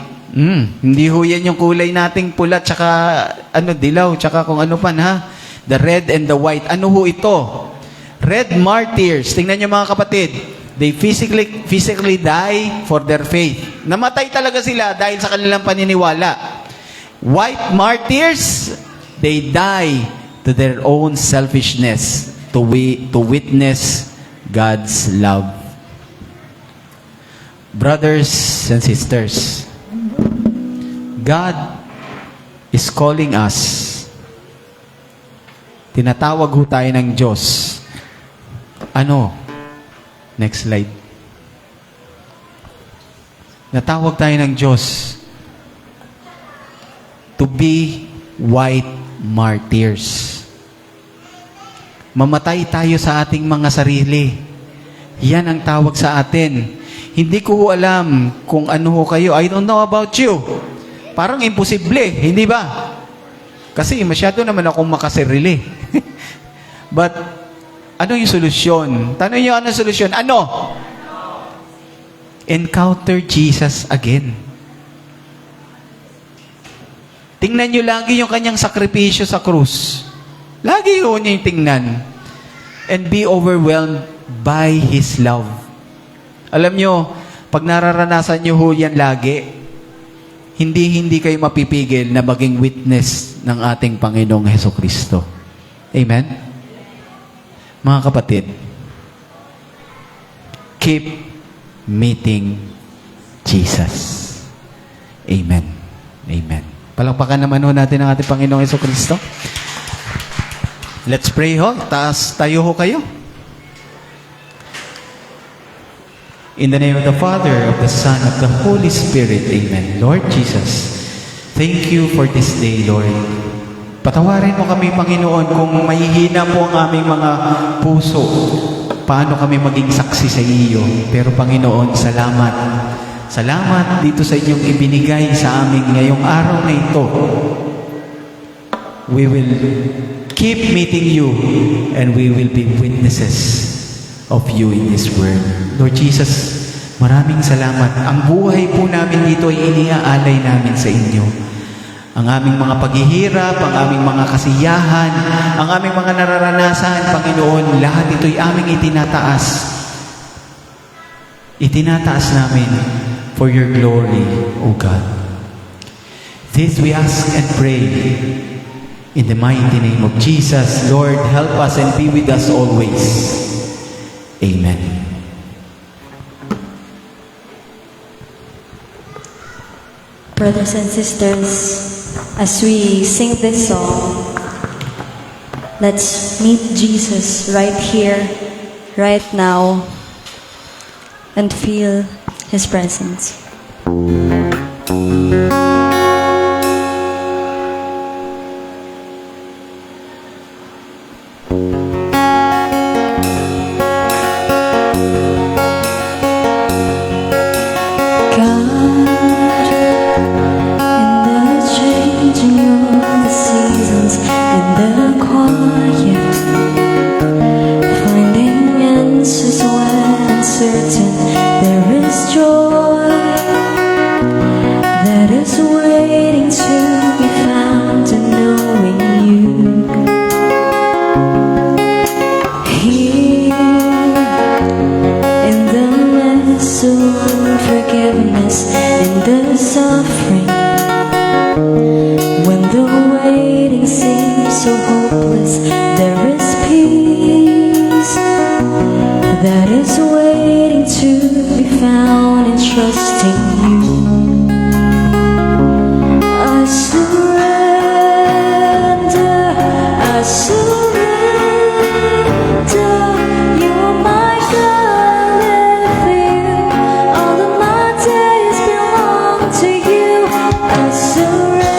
Hindi ho yan yung kulay nating pula, tsaka dilaw, tsaka kung ano pa, ha? The red and the white. Ano ho ito? Red martyrs. Tingnan niyo mga kapatid. They physically die for their faith. Namatay talaga sila dahil sa kanilang paniniwala. White martyrs, they die to their own selfishness to witness God's love. Brothers and sisters, God is calling us. Tinatawag ho tayo ng Diyos. Next slide. Natawag tayo ng Diyos to be white martyrs. Mamatay tayo sa ating mga sarili. Yan ang tawag sa atin. Hindi ko ho alam kung ano ho kayo. I don't know about you. Parang imposible, hindi ba? Kasi masyado naman akong makasarili. But, ano yung solusyon? Tanong nyo, ano yung solusyon? Encounter Jesus again. Tingnan nyo lagi yung kanyang sakripisyo sa krus. Lagi yun yung tingnan. And be overwhelmed by His love. Alam nyo, pag nararanasan nyo ho yan lagi, hindi kayo mapipigil na maging witness ng ating Panginoong Hesukristo. Amen? Mga kapatid, keep meeting Jesus. Amen. Amen. Palakpakan naman ho natin ang ating Panginoong Hesukristo. Let's pray ho. Tayo ho kayo. In the name of the Father, of the Son, of the Holy Spirit. Amen. Lord Jesus, thank you for this day, Lord. Patawarin mo kami, Panginoon, kung mahihina po ang aming mga puso. Paano kami maging saksi sa iyo. Pero, Panginoon, salamat. Salamat dito sa inyong ibinigay sa amin ngayong araw na ito. We will keep meeting you and we will be witnesses of you in this world. Lord Jesus, maraming salamat. Ang buhay po namin dito ay iniaalay namin sa inyo. Ang aming mga paghihirap, ang aming mga kasiyahan, ang aming mga nararanasan, Panginoon, lahat ito'y aming itinataas. Itinataas namin for your glory, O God. This we ask and pray in the mighty name of Jesus. Lord, help us and be with us always. Amen. Brothers and sisters, as we sing this song, let's meet Jesus right here, right now, and feel His presence. There is joy that is trust in you. I surrender, I surrender. You're my God, and you. All of my days belong to you. I surrender,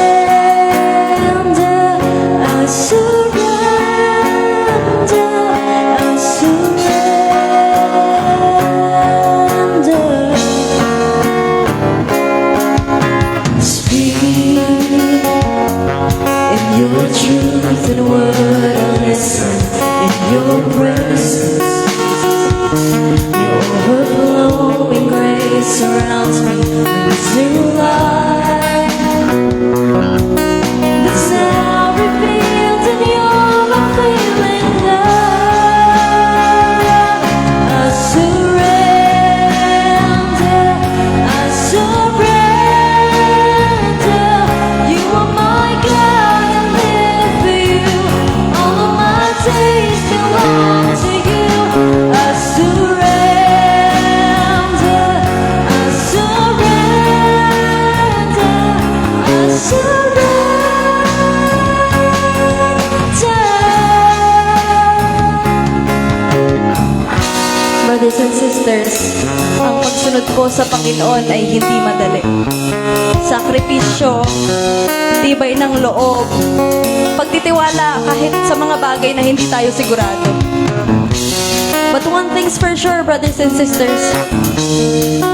I surrender, I surrender. Speak in your truth and word, I listen in your presence. Your overflowing grace surrounds me with new life. That's now revealed in your unfailing love. I surrender, I surrender. You are my God, and live for you. All of my days belong to you. I surrender, I surrender, I surrender. Brothers and sisters, ang pagsunod po sa Panginoon ay hindi madali. Sakripisyo, tibay ng loob, pagtitiwala kahit sa mga bagay na hindi tayo sigurado. But one thing's for sure, brothers and sisters,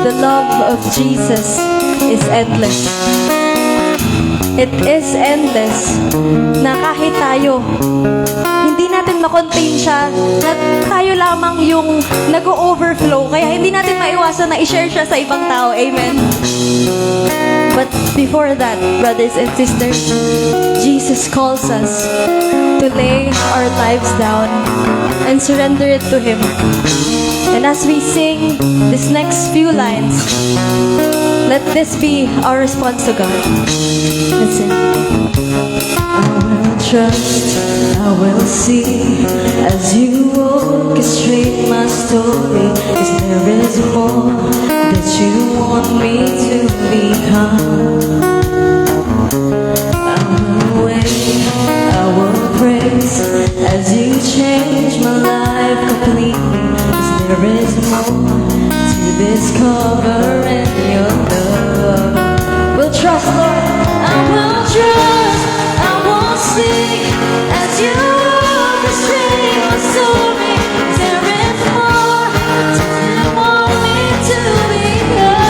the love of Jesus is endless. It is endless na kahit tayo, hindi natin makontain siya, na tayo lamang yung nag-overflow, kaya hindi natin maiwasan na i-share siya sa ibang tao. Amen? But before that, brothers and sisters, Jesus calls us to lay our lives down and surrender it to Him. And as we sing this next few lines, let this be our response to God. Listen. I will trust, I will see, as you orchestrate my story. 'Cause there is more that you want me to become. I will wait, I will praise, as you change my life completely. 'Cause there is more to discover in your love. We'll trust, Lord. I will trust, I will sing, as you orchestrate my story. There is more to you want me to become.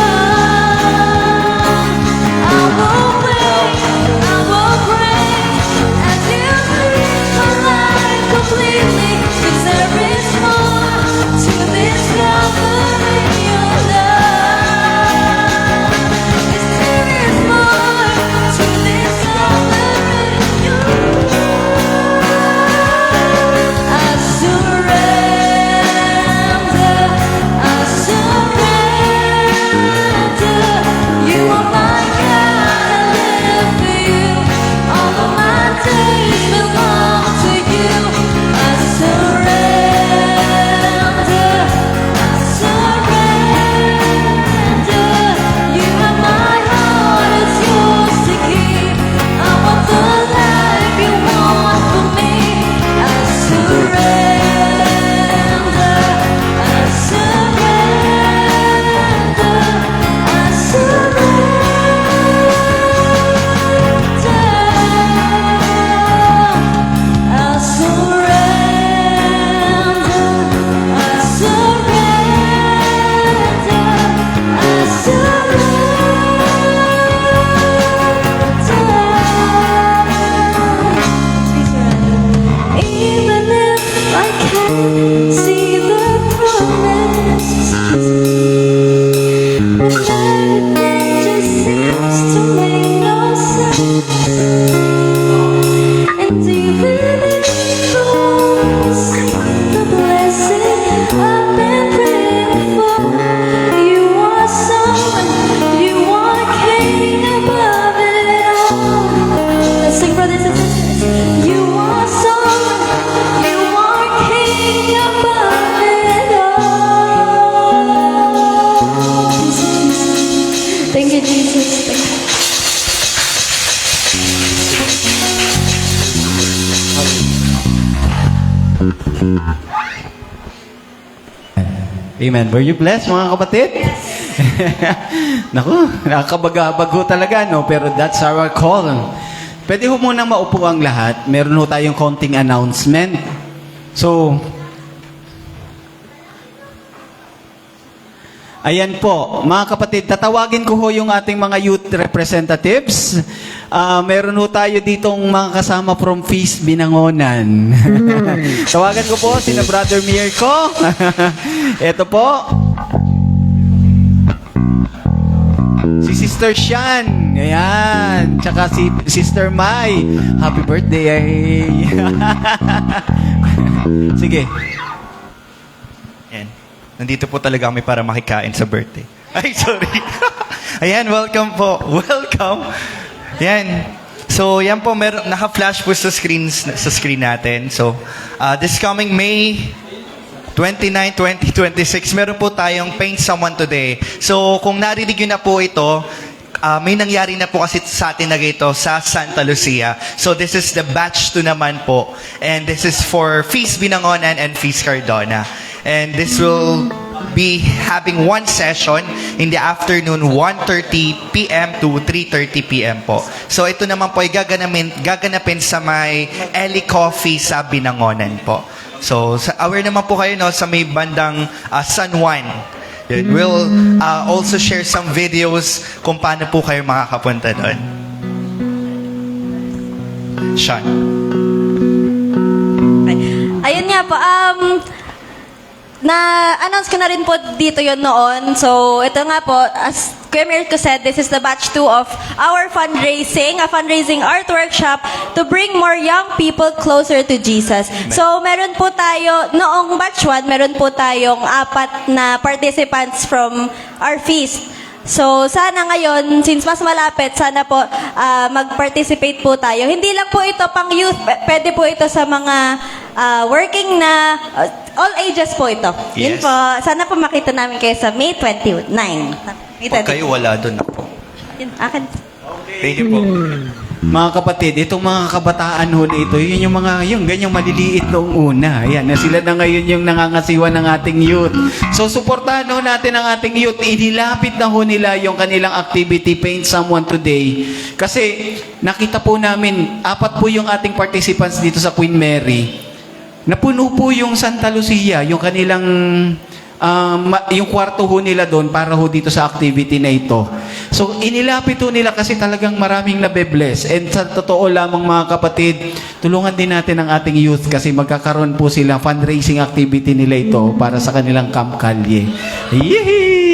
I will wait, I will praise, as you change my life completely. 'Cause there is more to discover in your love. 'Cause there is more to discover in your love. I surrender, I surrender. You are my God, I live for you. All of my days belong to you. I surrender, I surrender. You have my heart, it's yours to keep. I want the life you want for me. I surrender, I surrender, I surrender. I even if I can't see the promise, and everything just seems to make no sense. And even if I see the blessing I've been praying for, you are someone, you are king above it all. Let's sing, brothers and sisters. You are someone, you are king above it all. Jesus, Jesus. you, Jesus. Thank you. Amen. Were you blessed, mga kapatid? Naku, nakakabagabag talaga, no? Pero that's our call. Pwede ho muna maupo ang lahat. Meron ho tayong konting announcement. So, ayan po, mga kapatid, tatawagin ko ho yung ating mga youth representatives. Meron ho tayo ditong mga kasama from Feast Binangonan. Tawagan ko po sina Brother Mirko. Ito po. Si Sister Shan. Ayan. Tsaka si Sister Mai. Happy birthday. Sige. Ayan. Nandito po talaga kami para makikain sa birthday. Ay, sorry. Ayan, welcome po. Welcome. Ayan. So, yan po, naka-flash po sa screen natin. So, this coming May 29, 2026, meron po tayong Paint Someone Today. So, kung narinig nyo na po ito, may nangyari na po kasi sa atin na ito sa Santa Lucia. So, this is the batch 2 naman po. And this is for Feast Binangonan and Feast Cardona. And this will be having one session in the afternoon, 1:30 p.m. to 3:30 p.m. po. So, ito naman po ay gaganapin sa may Ellie Coffee sa Binangonan po. So, aware naman po kayo no, sa may bandang San Juan. Yun. We'll also share some videos kung paano po kayo makakapunta doon. Sean. Ayun nga po, na-announce ko na rin po dito yon noon. So, ito nga po, as Kuya Mirko said, this is the batch 2 of our fundraising, a fundraising art workshop to bring more young people closer to Jesus. So, meron po tayo, noong batch 1, meron po tayong 4 na participants from our feast. So, sana ngayon, since mas malapit, sana po mag-participate po tayo. Hindi lang po ito pang youth, pwede po ito sa mga working na, all ages po ito. Yun Yes. po, sana po makita namin kayo sa May 29. Pag kayo wala doon ako. Yun, akin. Thank you po. Mga kapatid, itong mga kabataan ho na ito, yun yung mga, yung ganyang maliliit noong una. Ayan, na sila na ngayon yung nangangasiwa ng ating youth. So, suportahan ho natin ang ating youth. Inilapit na ho nila yung kanilang activity, Paint Someone Today. Kasi, nakita po namin, 4 po yung ating participants dito sa Queen Mary. Napuno po yung Santa Lucia, yung kanilang yung kwarto ho nila doon para ho dito sa activity na ito. So, inilapit ho nila kasi talagang maraming nabe-bless. And sa totoo lamang mga kapatid, tulungan din natin ang ating youth kasi magkakaroon po sila fundraising activity nila ito para sa kanilang Camp Calye. Yee!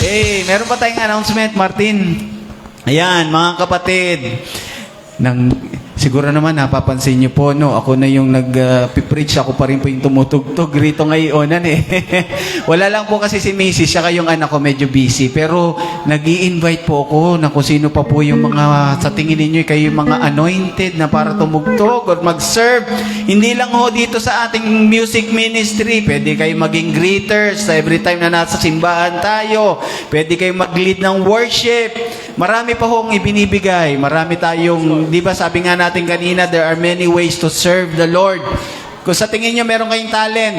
Hey, meron pa tayong announcement, Martin. Ayan, mga kapatid. Siguro naman napapansin niyo po, no? Ako na yung nag-preach, ako pa rin po yung tumutugtog rito ngayonan eh. Wala lang po kasi si Mrs. Siya yung anak ko medyo busy. Pero nag-i-invite po ako na kung sino pa po yung mga, sa tingin ninyo kayo yung mga anointed na para tumugtog or mag-serve. Hindi lang ho dito sa ating music ministry. Pwede kayo maging greeters every time na nasa simbahan tayo. Pwede kayo mag-lead ng worship. Marami pa hong ibinibigay. Marami tayong, di ba sabi nga natin kanina, there are many ways to serve the Lord. Kung sa tingin nyo meron kayong talent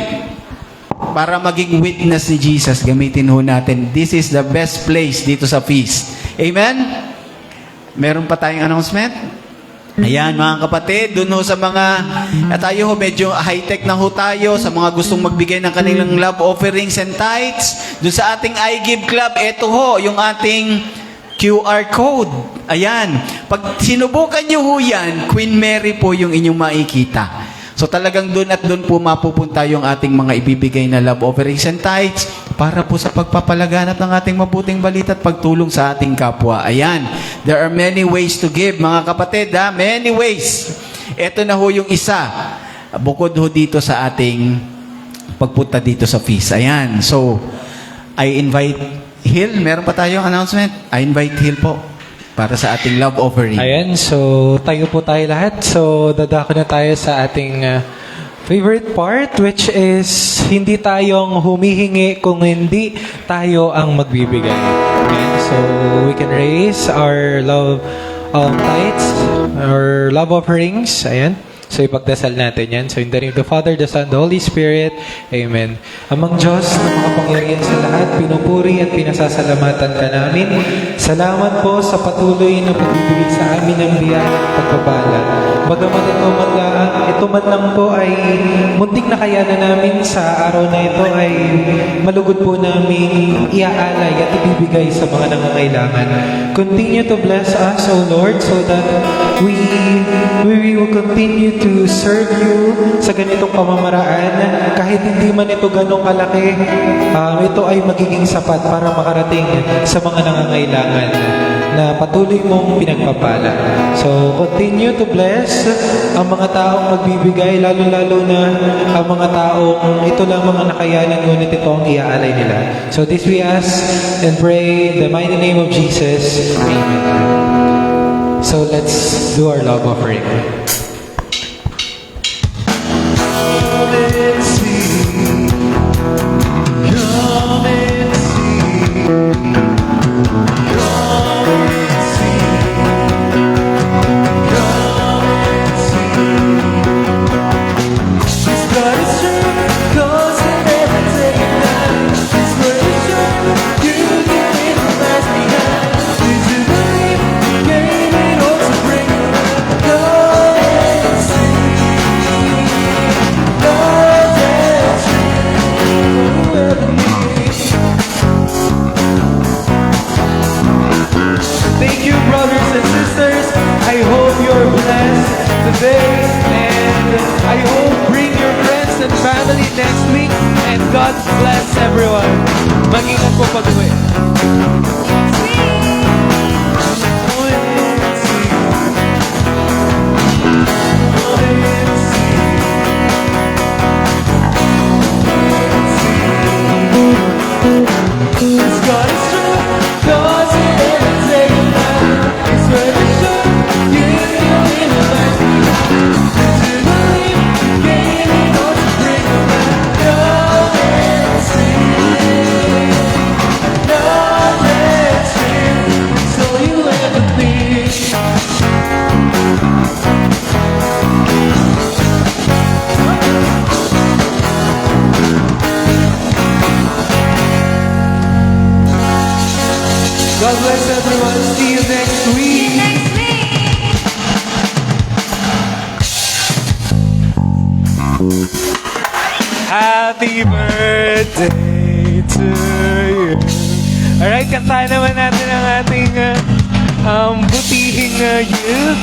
para maging witness ni Jesus, gamitin ho natin. This is the best place dito sa feast. Amen? Meron pa tayong announcement? Ayan mga kapatid, dun ho sa mga, tayo ho medyo high-tech na ho tayo, sa mga gustong magbigay ng kanilang love offerings and tithes, dun sa ating I Give Club, eto ho, yung ating QR code. Ayan. Pag sinubukan nyo ho yan, Queen Mary po yung inyong makikita. So talagang doon at doon po mapupunta yung ating mga ibibigay na love offerings and tithes para po sa pagpapalaganap ng ating mabuting balita at pagtulong sa ating kapwa. Ayan. There are many ways to give, mga kapatid. Ha? Many ways. Ito na ho yung isa. Bukod ho dito sa ating pagpunta dito sa feast. Ayan. So, I invite Hill, meron pa tayong announcement? I invite Hill po para sa ating love offering. Ayan, so tayo po tayo lahat. So dadako na tayo sa ating favorite part, which is hindi tayong humihingi kung hindi tayo ang magbibigay. Ayan, So we can raise our love tithes, our love offerings. Ayan. So ipagdasal natin yan. So in the name of the Father, the Son, the Holy Spirit. Amen. Amang Diyos na makapangyarihan sa lahat, pinupuri at pinasasalamatan ka namin. Salamat po sa patuloy na pagbibigay sa amin ng biyaya at pagpapala. Bagamat ito man lang po ay muntik na kayanan namin sa araw na ito ay malugod po namin iaalay at ibibigay sa mga nangangailangan. Continue to bless us, O Lord, so that we will continue to serve you sa ganitong pamamaraan. Kahit hindi man ito ganong kalaki, ito ay magiging sapat para makarating sa mga nangangailangan na patuloy mong pinagpapala. So, continue to bless ang mga taong magbibigay, lalo-lalo na ang mga taong ito lang mga nakayanan, ngunit ito ang iaalay nila. So, this we ask and pray in the mighty name of Jesus. Amen. So, let's do our love offering. Thank you, brothers and sisters. I hope you're blessed today, and I hope bring your friends and family next week, and God bless everyone. Mag-ingat po pag-uwi. God is true, cause He never take a lie. It's really sure, you in the light. To believe, gaining or to bring around. God is free, God is free, so you ever be. God bless everyone. See you next week. Happy birthday to you. Alright, kantahan naman natin ang ating butihing youth.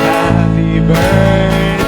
Happy birthday.